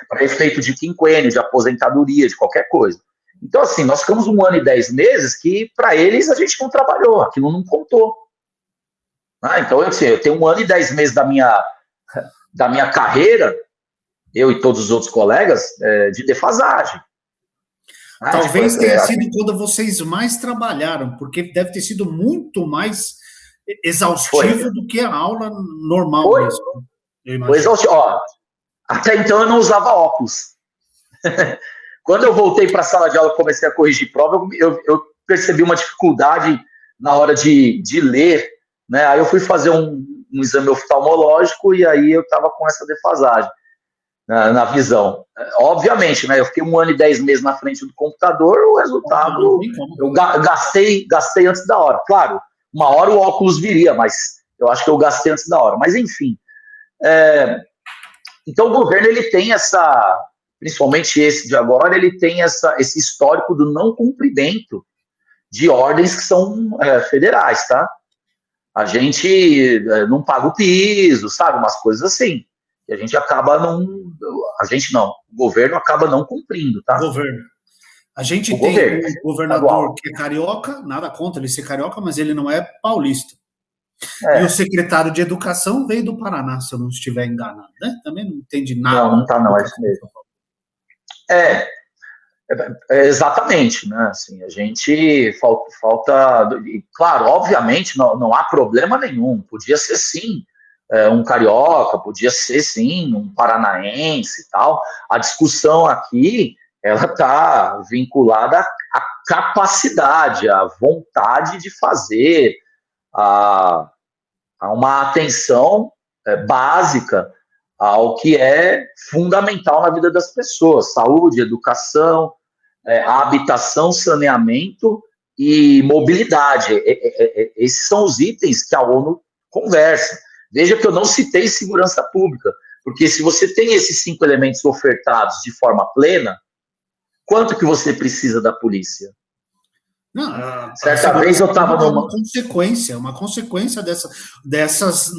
Para efeito de quinquênio, de aposentadoria, de qualquer coisa. Então, assim, nós ficamos 1 ano e 10 meses que, para eles, a gente não trabalhou, aquilo não contou. Então, eu tenho 1 ano e 10 meses da minha carreira, eu e todos os outros colegas, de defasagem. Talvez tenha sido quando vocês mais trabalharam, porque deve ter sido muito mais exaustivo do que a aula normal mesmo. Foi exaustivo. Até então eu não usava óculos. Quando eu voltei para a sala de aula e comecei a corrigir prova, eu percebi uma dificuldade na hora de ler né? Aí eu fui fazer um exame oftalmológico e aí eu estava com essa defasagem na visão. Obviamente, né? Eu fiquei 1 ano e 10 meses na frente do computador, o resultado eu gastei antes da hora. Claro, uma hora o óculos viria, mas eu acho que eu gastei antes da hora. Mas enfim, então o governo ele tem essa, principalmente esse de agora, ele tem esse histórico do não cumprimento de ordens que são federais, tá? A gente não paga o piso, sabe? Umas coisas assim. E a gente acaba não. A gente não. O governo acaba não cumprindo, tá? Governo. A gente tem um governador que é carioca, nada contra ele ser carioca, mas ele não é paulista. E o secretário de Educação veio do Paraná, se eu não estiver enganado, né? Também não entende nada. Não tá, não, é isso mesmo. Exatamente, né? Assim, a gente falta. Claro, obviamente, não há problema nenhum. Podia ser sim um carioca, podia ser sim um paranaense e tal. A discussão aqui ela está vinculada à capacidade, à vontade de fazer, a uma atenção básica ao que é fundamental na vida das pessoas: saúde, educação, habitação, saneamento e mobilidade. Esses são os itens que a ONU conversa. Veja que eu não citei segurança pública, porque se você tem esses 5 elementos ofertados de forma plena, quanto que você precisa da polícia? Não, certa vez eu estava numa uma consequência dessas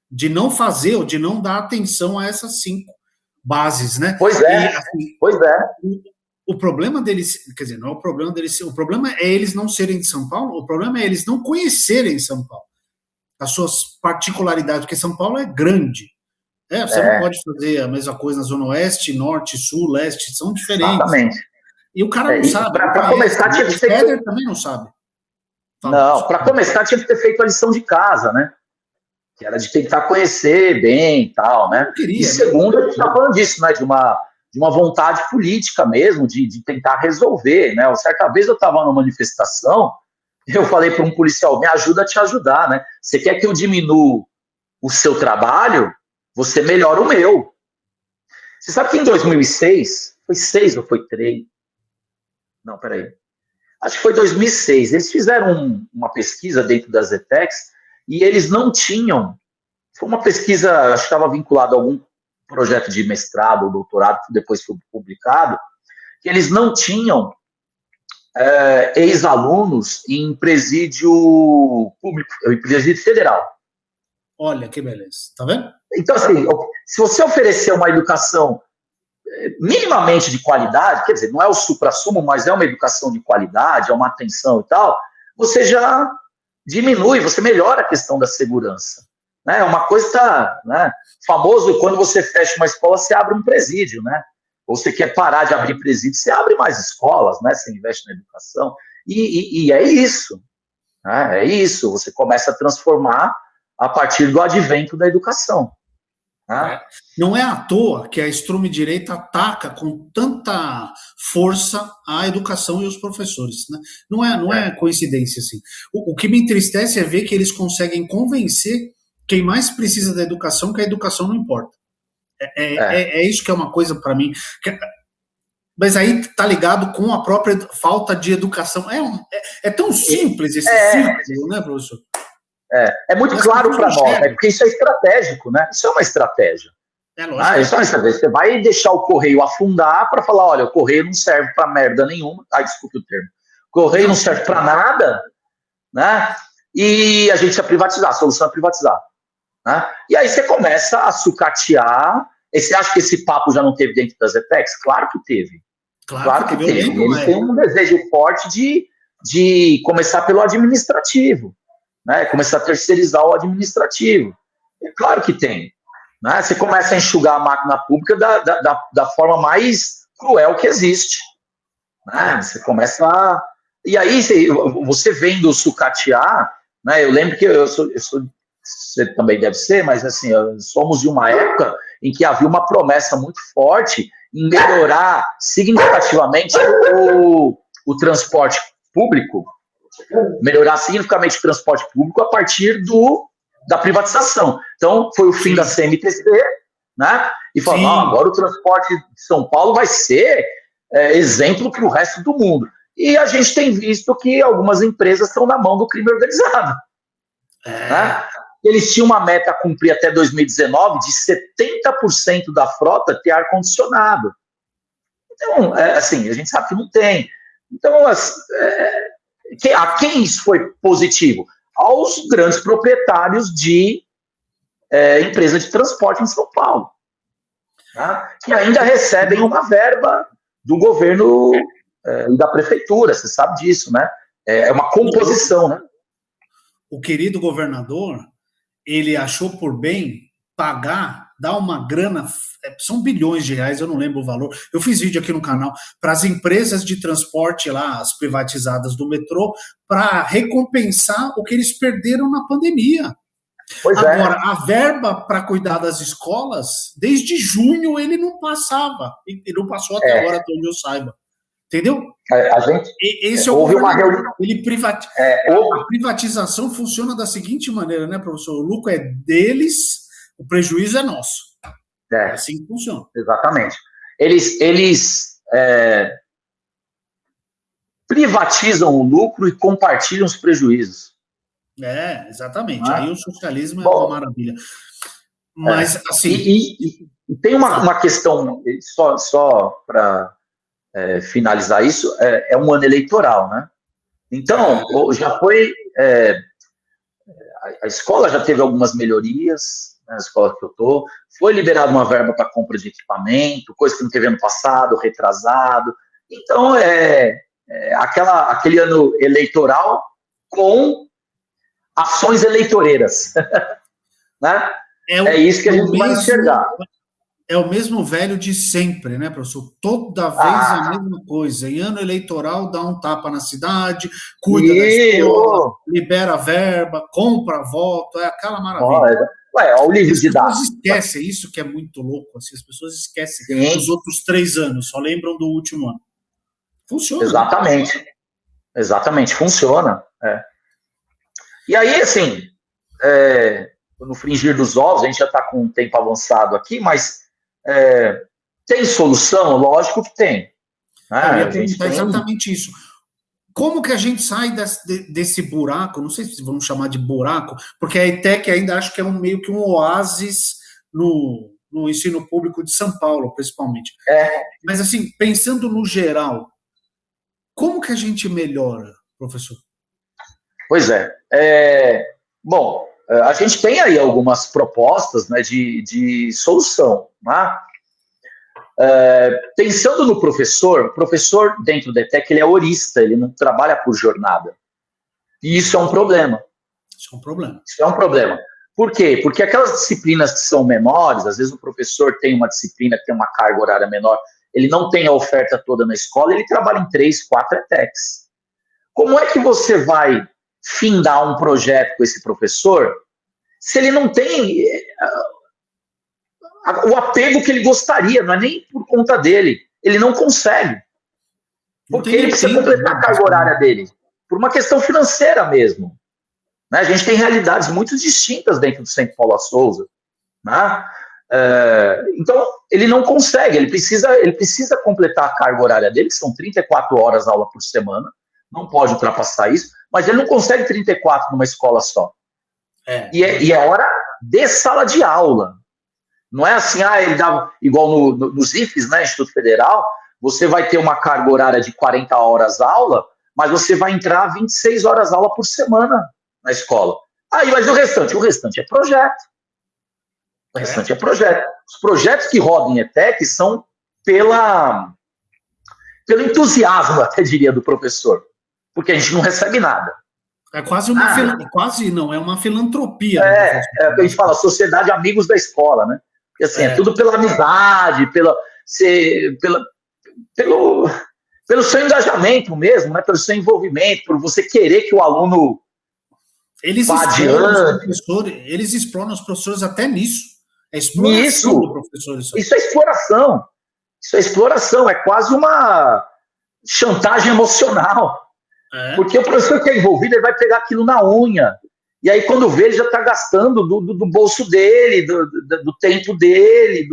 de não fazer ou de não dar atenção a essas 5 bases, né? Pois é. O problema deles, quer dizer, não é o problema deles, o problema é eles não serem de São Paulo, o problema é eles não conhecerem São Paulo, as suas particularidades, porque São Paulo é grande. Você não pode fazer a mesma coisa na Zona Oeste, Norte, Sul, Leste, são diferentes. Exatamente. E o cara não sabe. Para começar, tinha que ter. Também não sabe. Não, para começar, tinha que ter feito a lição de casa, né? Que era de tentar conhecer bem e tal, né? E segundo, a gente está falando disso, né? De uma vontade política mesmo, de tentar resolver, né? Certa vez eu estava numa manifestação, eu falei para um policial: me ajuda a te ajudar, né? Você quer que eu diminua o seu trabalho? Você melhora o meu. Você sabe que em 2006, foi 6 ou foi 3? Não, peraí. Acho que foi 2006. Eles fizeram uma pesquisa dentro das ETECs e eles não tinham. Foi uma pesquisa, acho que estava vinculada a algum projeto de mestrado ou doutorado, que depois foi publicado, que eles não tinham ex-alunos em presídio público, em presídio federal. Olha que beleza, tá vendo? Então, assim, se você oferecer uma educação minimamente de qualidade, quer dizer, não é o supra-sumo, mas é uma educação de qualidade, é uma atenção e tal, você já diminui, você melhora a questão da segurança. Né? Uma coisa está, né, famoso, quando você fecha uma escola, você abre um presídio, né? Ou você quer parar de abrir presídio, você abre mais escolas, né? Você investe na educação, e é isso. Né? É isso, você começa a transformar a partir do advento da educação. Não é à toa que a extrema-direita ataca com tanta força a educação e os professores. Né? Não é coincidência assim. O que me entristece é ver que eles conseguem convencer quem mais precisa da educação que a educação não importa. É isso que é uma coisa para mim. Mas aí está ligado com a própria falta de educação. É tão simples esse círculo, né, professor? É muito claro para nós, porque isso é estratégico, né? Isso é uma estratégia. Isso é uma estratégia. Você vai deixar o correio afundar para falar: olha, o correio não serve para merda nenhuma. Desculpe o termo. O correio não serve para nada, né? E a gente precisa privatizar. A solução é privatizar. Né? E aí você começa a sucatear. E você acha que esse papo já não teve dentro das ETECs? Claro que teve. Claro que teve. Eles têm um desejo forte de começar pelo administrativo. Né, começar a terceirizar o administrativo. É claro que tem. Né? Você começa a enxugar a máquina pública da forma mais cruel que existe. Né? Você começa a... E aí, você vendo sucatear, né, eu lembro que eu sou, você também deve ser, mas assim, somos de uma época em que havia uma promessa muito forte em melhorar significativamente o transporte público, melhorar significativamente o transporte público a partir da privatização. Então, foi o fim da CMTC, né? E falou, agora o transporte de São Paulo vai ser exemplo para o resto do mundo. E a gente tem visto que algumas empresas estão na mão do crime organizado. Né? Eles tinham uma meta a cumprir até 2019 de 70% da frota ter ar-condicionado. Então, assim, a gente sabe que não tem. Então, a quem isso foi positivo? Aos grandes proprietários de empresa de transporte em São Paulo, tá? Que ainda recebem uma verba do governo e da prefeitura, você sabe disso, né? É uma composição, né? O querido governador, ele achou por bem pagar, dar uma grana, são bilhões de reais, eu não lembro o valor, eu fiz vídeo aqui no canal, para as empresas de transporte lá, as privatizadas do metrô, para recompensar o que eles perderam na pandemia. Pois agora, a verba para cuidar das escolas, desde junho ele não passava, e não passou até agora, até onde eu saiba. Entendeu? A gente esse houve uma reunião. A privatização funciona da seguinte maneira, né, professor? O lucro é deles, o prejuízo é nosso. É assim que funciona. Exatamente. Eles privatizam o lucro e compartilham os prejuízos. Exatamente. Aí o socialismo é uma maravilha. Mas, assim... E tem uma questão, só para finalizar isso, é um ano eleitoral, né? Então, já foi... a escola já teve algumas melhorias, né, a escola que eu estou, foi liberada uma verba para compra de equipamento, coisa que não teve ano passado, retrasado. Então, aquele ano eleitoral com ações eleitoreiras. Né? É isso que a gente vai enxergar. É o mesmo velho de sempre, né, professor? Toda vez a mesma coisa. Em ano eleitoral, dá um tapa na cidade, cuida da escola, libera a verba, compra voto, é aquela maravilha. Olha o livro de dados. As pessoas esquecem isso, que é muito louco. Assim, as pessoas esquecem os outros 3 anos, só lembram do último ano. Funciona. Exatamente. Né? Exatamente, funciona. E aí, assim, no fringir dos ovos, a gente já está com um tempo avançado aqui, mas tem solução? Lógico que tem. Eu ia perguntar exatamente isso. Como que a gente sai desse buraco? Não sei se vamos chamar de buraco, porque a ETEC ainda acho que é meio que um oásis no ensino público de São Paulo, principalmente. Mas, assim, pensando no geral, como que a gente melhora, professor? Pois bom, a gente tem aí algumas propostas, né, de solução. Né? Pensando no professor, o professor dentro da ETEC, ele é horista, ele não trabalha por jornada. E isso é um problema. Isso é um problema. Isso é um problema. Por quê? Porque aquelas disciplinas que são menores, às vezes o professor tem uma disciplina que tem uma carga horária menor, ele não tem a oferta toda na escola, ele trabalha em 3, 4 ETECs. Como é que você vai findar um projeto com esse professor se ele não tem o apego que ele gostaria, não é nem por conta dele, ele não consegue, porque ele precisa completar a carga horária dele, por uma questão financeira mesmo. Né? A gente tem realidades muito distintas dentro do Centro Paula Souza. Né? Então, ele não consegue, ele precisa completar a carga horária dele, que são 34 horas aula por semana, não pode ultrapassar isso, mas ele não consegue 34 numa escola só. E é hora de sala de aula. Não é assim, ele dá igual nos IFES, né, Instituto Federal, você vai ter uma carga horária de 40 horas aula, mas você vai entrar 26 horas aula por semana na escola. Mas o restante? O restante é projeto. O restante é projeto. Os projetos que rodam em ETEC são pelo entusiasmo, até diria, do professor. Porque a gente não recebe nada. É quase uma é uma filantropia. A gente fala Sociedade Amigos da Escola, né? Porque assim, é tudo pela amizade, pelo seu engajamento mesmo, né? Pelo seu envolvimento, por você querer que o aluno vá adiante. Eles exploram os professores até nisso. É exploração do professor. Isso é exploração. Isso é exploração, é quase uma chantagem emocional. Porque o professor que é envolvido, ele vai pegar aquilo na unha. E aí, quando vê, ele já está gastando do bolso dele, do tempo dele,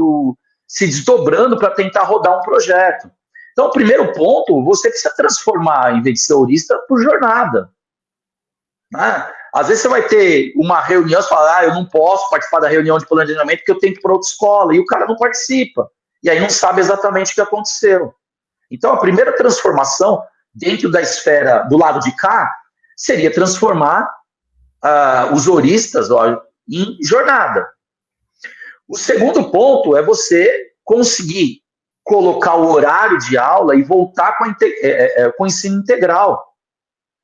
se desdobrando para tentar rodar um projeto. Então, o primeiro ponto, você precisa transformar, em vez de ser horista, por jornada. Né? Às vezes você vai ter uma reunião, você fala, eu não posso participar da reunião de planejamento porque eu tenho que ir para outra escola, e o cara não participa. E aí não sabe exatamente o que aconteceu. Então, a primeira transformação dentro da esfera do lado de cá seria transformar os horistas em jornada. O segundo ponto é você conseguir colocar o horário de aula e voltar com o ensino integral.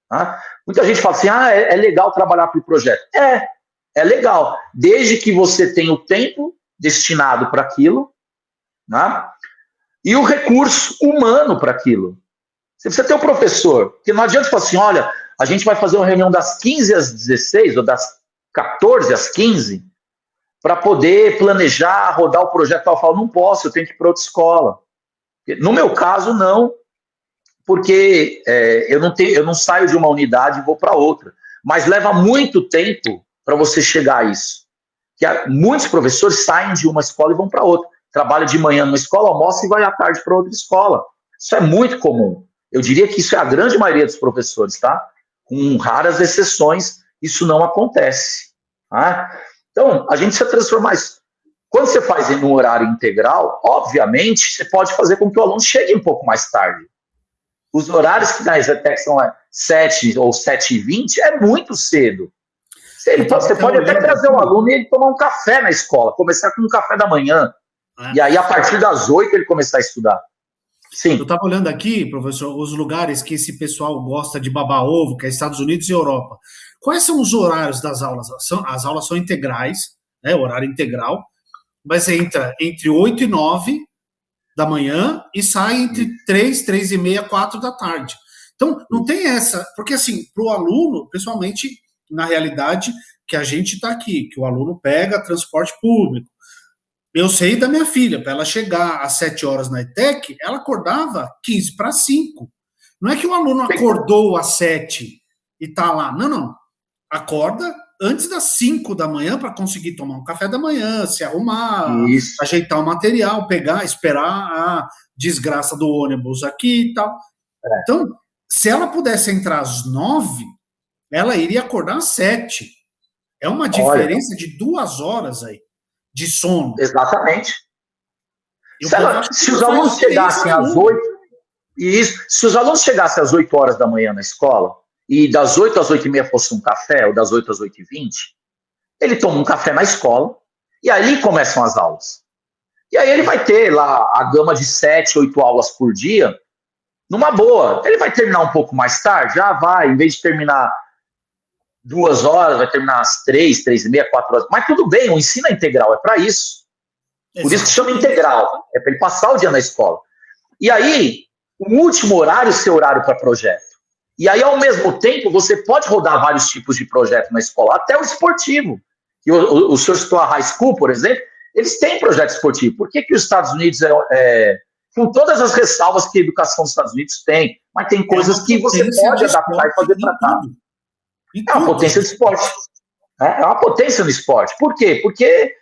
Tá? Muita gente fala assim, é legal trabalhar para o projeto. É legal, desde que você tenha o tempo destinado para aquilo, né? E o recurso humano para aquilo. Você precisa ter um professor, porque não adianta falar assim, olha, a gente vai fazer uma reunião das 15 às 16, ou das 14 às 15, para poder planejar, rodar o projeto. Eu falo, não posso, eu tenho que ir para outra escola. No meu caso, não, porque eu não saio de uma unidade e vou para outra. Mas leva muito tempo para você chegar a isso. Muitos professores saem de uma escola e vão para outra. Trabalha de manhã numa escola, almoça e vai à tarde para outra escola. Isso é muito comum. Eu diria que isso é a grande maioria dos professores, tá? Com raras exceções, isso não acontece. Tá? Então, a gente precisa transformar isso. Quando você faz em um horário integral, obviamente, você pode fazer com que o aluno chegue um pouco mais tarde. Os horários que na EZTEC são 7 ou 7h20 é muito cedo. Você pode até trazer o aluno e ele tomar um café na escola, começar com um café da manhã, e aí a partir das 8 ele começar a estudar. Sim. Eu estava olhando aqui, professor, os lugares que esse pessoal gosta de babar ovo, que é Estados Unidos e Europa. Quais são os horários das aulas? As aulas são integrais, né, horário integral, mas você entra entre 8 e 9 da manhã e sai entre 3, 3 e meia, 4 da tarde. Então, não tem essa, porque assim, para o aluno, pessoalmente, na realidade, que a gente está aqui, que o aluno pega transporte público. Eu sei da minha filha, para ela chegar às 7 horas na ETEC, ela acordava 15 para 5. Não é que o aluno acordou às 7 e está lá. Não. Acorda antes das 5 da manhã para conseguir tomar um café da manhã, se arrumar, ajeitar o material, pegar, esperar a desgraça do ônibus aqui e tal. Então, se ela pudesse entrar às 9, ela iria acordar às 7. É uma diferença de 2 horas aí de sono. Exatamente. Se os alunos chegassem às 8, se os alunos chegassem às 8 horas da manhã na escola, e das 8 às 8h30 fosse um café, ou das 8 às 8h20, ele toma um café na escola, e aí começam as aulas. E aí ele vai ter lá a gama de 7, 8 aulas por dia, numa boa. Ele vai terminar um pouco mais tarde? Já vai, em vez de terminar 2 horas, vai terminar às 3, 3h30, 4 horas. Mas tudo bem, o ensino é integral, é para isso. Por isso que chama integral, é para ele passar o dia na escola. E aí, o último horário é seu horário para projeto. E aí, ao mesmo tempo, você pode rodar vários tipos de projeto na escola, até o esportivo. E o senhor citou a high school, por exemplo, eles têm projeto esportivo. Por que os Estados Unidos, com todas as ressalvas que a educação dos Estados Unidos tem, mas tem coisas que você pode adaptar e fazer para cá. É uma potência de esporte. É uma potência no esporte. Por quê? Porque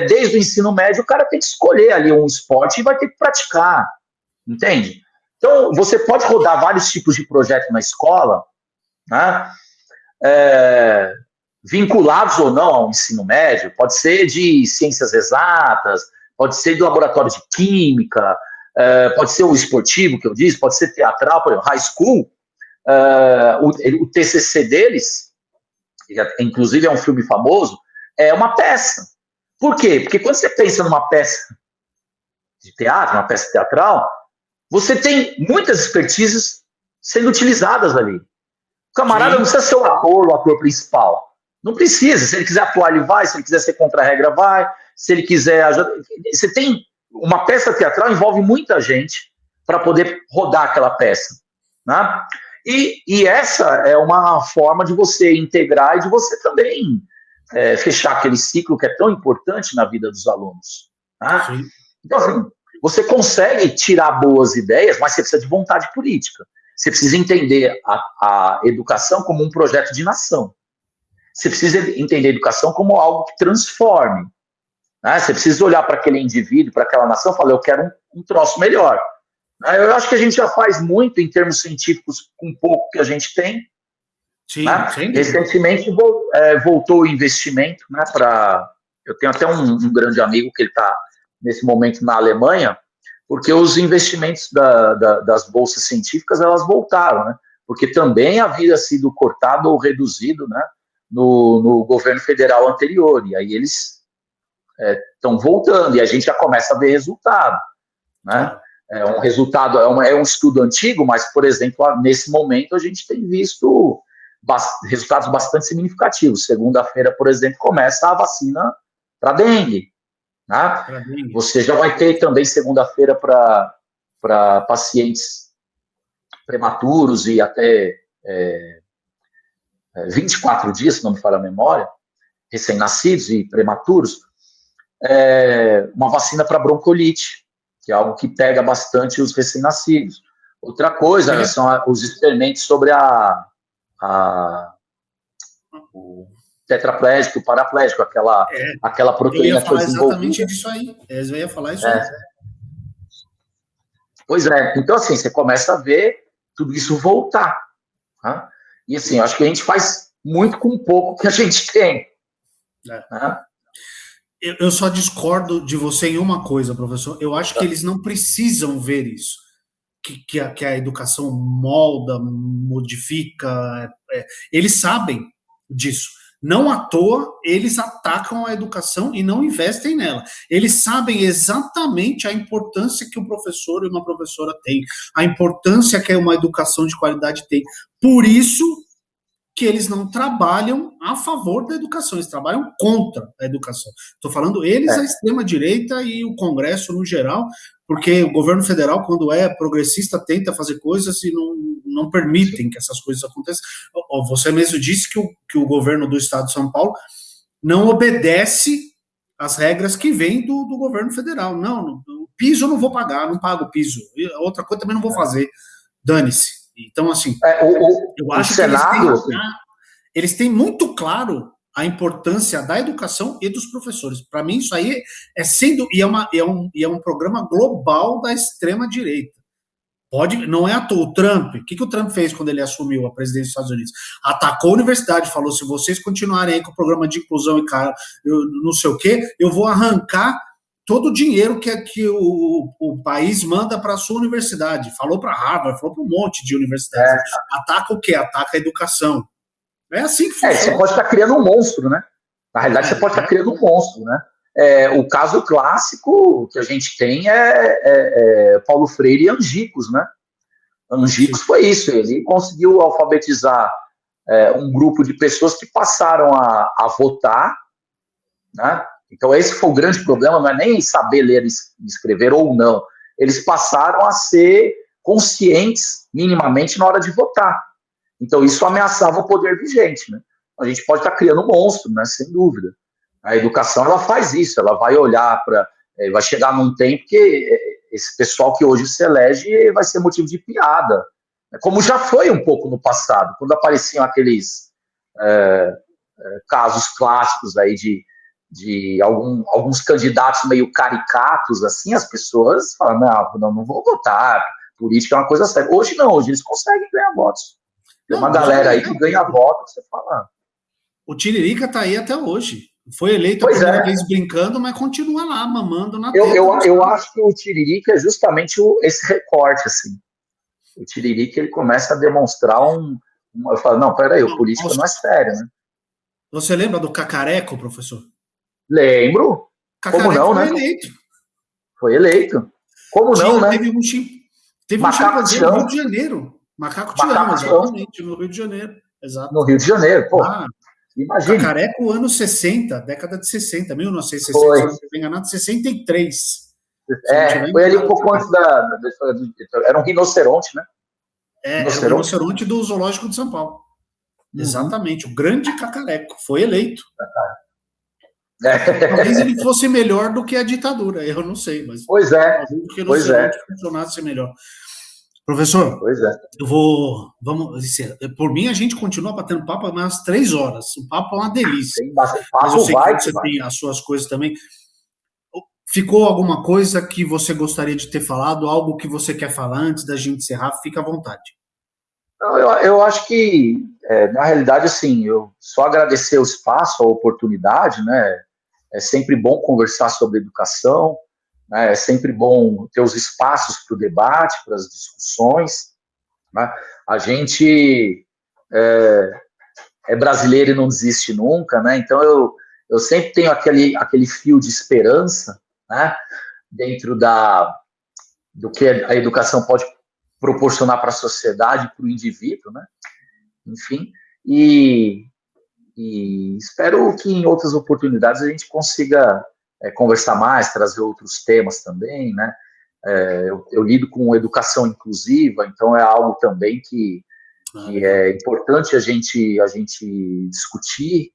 desde o ensino médio o cara tem que escolher ali um esporte e vai ter que praticar. Entende? Então, você pode rodar vários tipos de projeto na escola, né? Vinculados ou não ao ensino médio. Pode ser de ciências exatas, pode ser de laboratório de química, pode ser o esportivo, que eu disse, pode ser teatral, por exemplo, high school. O TCC deles, que inclusive é um filme famoso, é uma peça. Por quê? Porque quando você pensa numa peça de teatro, uma peça teatral, você tem muitas expertises sendo utilizadas ali. O camarada não precisa ser o ator principal. Não precisa. Se ele quiser atuar, ele vai. Se ele quiser ser contra a regra, vai. Se ele quiser ajudar. Você tem uma peça teatral, envolve muita gente para poder rodar aquela peça. Né? E essa é uma forma de você integrar e de você também fechar aquele ciclo que é tão importante na vida dos alunos. Tá? Então, assim, você consegue tirar boas ideias, mas você precisa de vontade política. Você precisa entender a educação como um projeto de nação. Você precisa entender a educação como algo que transforme. Né? Você precisa olhar para aquele indivíduo, para aquela nação e falar, eu quero um troço melhor. Eu acho que a gente já faz muito em termos científicos com pouco que a gente tem. Sim, né? Recentemente voltou o investimento, né, para... Eu tenho até um grande amigo que ele está, nesse momento, na Alemanha, porque os investimentos das bolsas científicas, elas voltaram, né? Porque também havia sido cortado ou reduzido, né, no governo federal anterior, e aí eles estão voltando, e a gente já começa a ver resultado, né? É um resultado, é um estudo antigo, mas, por exemplo, nesse momento a gente tem visto resultados bastante significativos. Segunda-feira, por exemplo, começa a vacina para dengue. Né? Você já vai ter também segunda-feira para pacientes prematuros e até 24 dias, se não me falha a memória, recém-nascidos e prematuros, uma vacina para bronquiolite, que é algo que pega bastante os recém-nascidos. Outra coisa são os experimentos sobre o tetraplégico, o paraplégico, aquela proteína que foi desenvolvida. Exatamente disso aí. Eu ia falar isso aí. Pois é. Então, assim, você começa a ver tudo isso voltar. Né? E, assim, eu acho que a gente faz muito com pouco que a gente tem. Né? Eu só discordo de você em uma coisa, professor. Eu acho que eles não precisam ver isso. Que a educação molda, modifica. Eles sabem disso. Não à toa, eles atacam a educação e não investem nela. Eles sabem exatamente a importância que o professor e uma professora têm, a importância que uma educação de qualidade tem. Por isso que eles não trabalham a favor da educação, eles trabalham contra a educação. Estou falando eles, a extrema-direita e o Congresso no geral, porque o governo federal, quando é progressista, tenta fazer coisas e não permitem que essas coisas aconteçam. Você mesmo disse que o governo do estado de São Paulo não obedece às regras que vêm do governo federal. Não, o piso eu não vou pagar, não pago o piso. Outra coisa também não vou fazer. Dane-se. Então, assim, eu acho que eles têm muito claro a importância da educação e dos professores. Para mim, isso aí é um programa global da extrema-direita. Não é à toa. O Trump, o que o Trump fez quando ele assumiu a presidência dos Estados Unidos? Atacou a universidade, falou, se vocês continuarem aí com o programa de inclusão e não sei o quê, eu vou arrancar todo o dinheiro que o país manda para a sua universidade. Falou para Harvard, falou para um monte de universidades. Ataca o quê? Ataca a educação. É assim que funciona. Você pode estar criando um monstro, né? Na realidade, você pode estar criando um monstro, né? O caso clássico que a gente tem é Paulo Freire e Angicos, né? Angicos foi isso, ele conseguiu alfabetizar um grupo de pessoas que passaram a votar, né? Então, esse foi o grande problema, não é nem saber ler e escrever ou não. Eles passaram a ser conscientes, minimamente, na hora de votar. Então, isso ameaçava o poder vigente. Né? A gente pode estar criando um monstro, né? Sem dúvida. A educação, ela faz isso, ela vai olhar para... vai chegar num tempo que esse pessoal que hoje se elege vai ser motivo de piada. Como já foi um pouco no passado, quando apareciam aqueles casos clássicos aí de alguns candidatos meio caricatos, assim, as pessoas falam, não vou votar, política é uma coisa séria. Hoje não, hoje eles conseguem ganhar votos. Tem uma galera aí que ganha voto, você fala. O Tiririca tá aí até hoje. Foi eleito a primeira vez brincando, mas continua lá, mamando na teta. Eu acho que o Tiririca é justamente esse recorte, assim. O Tiririca, ele começa a demonstrar eu falo, não, peraí, o política não é sério, né? Você lembra do Cacareco, professor? Lembro. Cacareco como não, né? Foi eleito. Como não, né? Teve um chimpanzé no Rio de Janeiro. Macaco Tião, exatamente, no Rio de Janeiro. Exato. No Rio de Janeiro, pô. Imagina. Cacareco, anos 60, década de 60, 1960, se não me engano, 63. Foi ali um pouco antes era um rinoceronte, né? Era o rinoceronte do Zoológico de São Paulo. Exatamente, o grande Cacareco. Foi eleito. Talvez ele fosse melhor do que a ditadura, eu não sei, mas pois é, funcionasse melhor. Professor, Pois é. por mim a gente continua batendo papo umas 3 horas. O papo é uma delícia. Tem bastante Mas eu papo, sei que vai que você vai. tem as suas coisas também. Ficou alguma coisa que você gostaria de ter falado? Algo que você quer falar antes da gente encerrar? Fica à vontade. Não, eu acho que, na realidade, assim, eu só agradecer o espaço, a oportunidade, né? É sempre bom conversar sobre educação, né? É sempre bom ter os espaços para o debate, para as discussões, né? A gente é brasileiro e não desiste nunca, né? Então eu sempre tenho aquele fio de esperança, né? Dentro do que a educação pode proporcionar para a sociedade, para o indivíduo, né? Enfim, e, e espero que em outras oportunidades a gente consiga conversar mais, trazer outros temas também, né? Eu lido com educação inclusiva, então é algo também que Legal. é importante a gente discutir,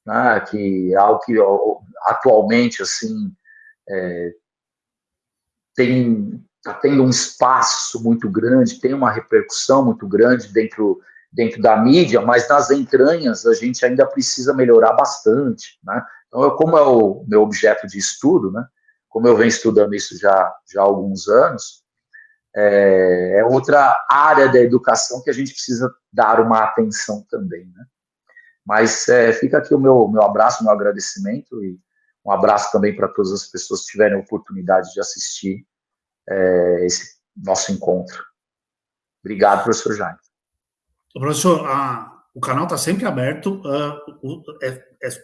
né? Que é algo que atualmente assim está tendo um espaço muito grande, tem uma repercussão muito grande dentro da mídia, mas nas entranhas a gente ainda precisa melhorar bastante, né? Então, como é o meu objeto de estudo, né? Como eu venho estudando isso já há alguns anos, é outra área da educação que a gente precisa dar uma atenção também, né? Mas fica aqui o meu abraço, meu agradecimento e um abraço também para todas as pessoas que tiverem a oportunidade de assistir esse nosso encontro. Obrigado, professor Jaime. Professor, o canal está sempre aberto.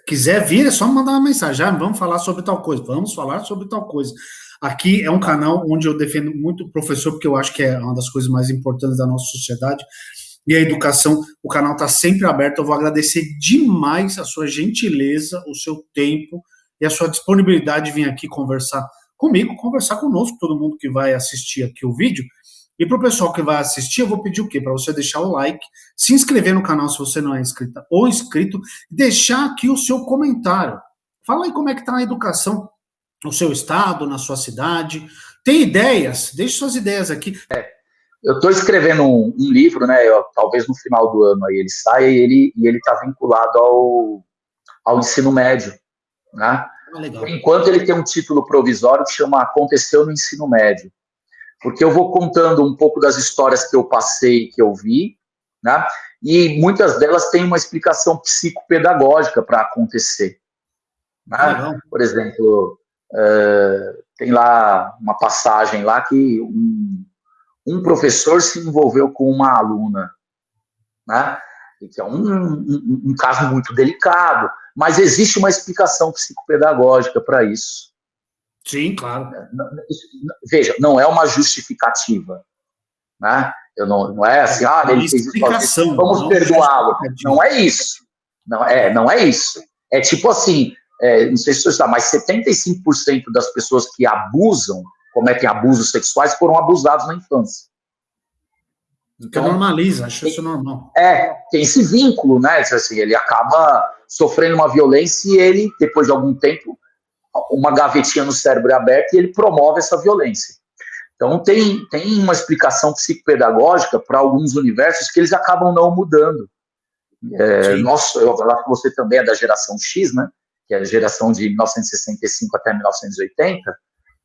Quiser vir, é só mandar uma mensagem. Vamos falar sobre tal coisa. Vamos falar sobre tal coisa. Aqui é um canal onde eu defendo muito o professor, porque eu acho que é uma das coisas mais importantes da nossa sociedade. E a educação, o canal está sempre aberto. Eu vou agradecer demais a sua gentileza, o seu tempo e a sua disponibilidade de vir aqui conversar comigo, conversar conosco, todo mundo que vai assistir aqui o vídeo. E para o pessoal que vai assistir, eu vou pedir o quê? Para você deixar o like, se inscrever no canal se você não é inscrita ou inscrito, deixar aqui o seu comentário. Fala aí como é que está a educação no seu estado, na sua cidade. Tem ideias? Deixe suas ideias aqui. Eu estou escrevendo um livro, né? Talvez no final do ano aí ele saia e ele está vinculado ao ensino médio, né? Por Legal. enquanto ele tem um título provisório que chama Aconteceu no Ensino Médio, porque eu vou contando um pouco das histórias que eu passei, que eu vi, né? E muitas delas têm uma explicação psicopedagógica para acontecer, né? Legal. Por exemplo, tem lá uma passagem lá que um professor se envolveu com uma aluna, né? Que é um caso muito delicado, mas existe uma explicação psicopedagógica para isso. Sim, claro. Veja, não é uma justificativa, né? Não é assim, ele fez isso, vamos perdoá-lo. Não é isso. Não é isso. É tipo assim, não sei se você sabe, mas 75% das pessoas que abusam, cometem abusos sexuais, foram abusados na infância. Então, normaliza, acho isso normal. Tem esse vínculo, né? Assim, ele acaba sofrendo uma violência e ele, depois de algum tempo, uma gavetinha no cérebro é aberta e ele promove essa violência. Então, tem uma explicação psicopedagógica para alguns universos que eles acabam não mudando. Eu acho que você também é da geração X, né? Que é a geração de 1965 até 1980.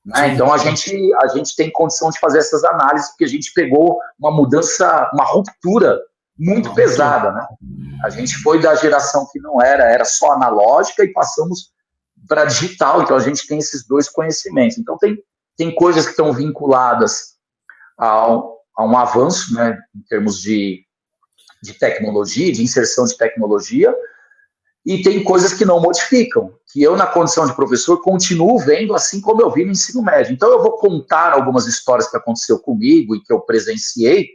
Né? Então, a gente tem condição de fazer essas análises, porque a gente pegou uma mudança, uma ruptura muito pesada. Né? A gente foi da geração que não era só analógica e passamos para digital. Então, a gente tem esses dois conhecimentos. Então, tem coisas que estão vinculadas a um avanço, né, em termos de tecnologia, de inserção de tecnologia, e tem coisas que não modificam, que eu, na condição de professor, continuo vendo assim como eu vi no ensino médio. Então, eu vou contar algumas histórias que aconteceu comigo e que eu presenciei,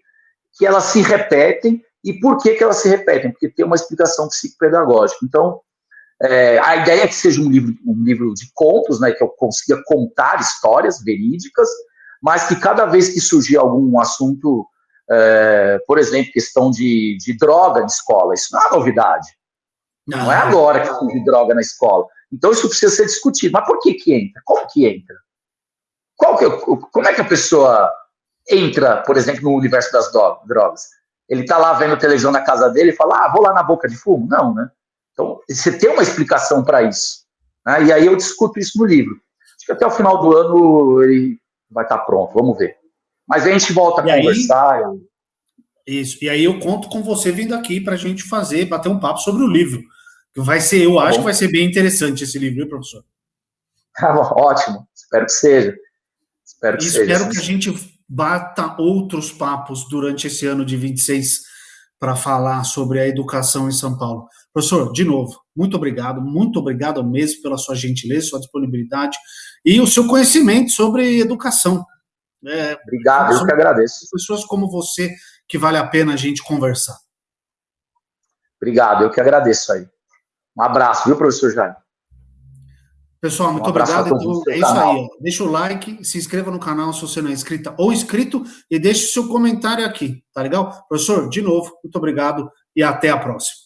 que elas se repetem. E por que elas se repetem? Porque tem uma explicação psicopedagógica. Então, a ideia é que seja um livro de contos, né, que eu consiga contar histórias verídicas, mas que cada vez que surgir algum assunto, por exemplo, questão de droga na escola, isso não é novidade. Não é agora que surge droga na escola. Então isso precisa ser discutido. Mas por que entra? Como que entra? Como é que a pessoa entra, por exemplo, no universo das drogas? Ele está lá vendo televisão na casa dele e fala, vou lá na boca de fumo? Não, né? Então, você tem uma explicação para isso. Né? E aí eu discuto isso no livro. Acho que até o final do ano ele vai estar pronto, vamos ver. Mas aí a gente volta a conversar. Isso, e aí eu conto com você vindo aqui para a gente bater um papo sobre o livro. Que vai ser, eu acho que vai ser bem interessante esse livro, viu, professor? Ótimo, espero que seja. Espero que a gente bata outros papos durante esse ano de 26 para falar sobre a educação em São Paulo. Professor, de novo, muito obrigado mesmo pela sua gentileza, sua disponibilidade e o seu conhecimento sobre educação. Obrigado, eu que agradeço. Pessoas como você que vale a pena a gente conversar. Obrigado, eu que agradeço aí. Um abraço, viu, professor Jaime? Pessoal, muito obrigado. Então, é isso aí. Ó. Deixa o like, se inscreva no canal se você não é inscrita ou inscrito e deixe o seu comentário aqui, tá legal? Professor, de novo, muito obrigado e até a próxima.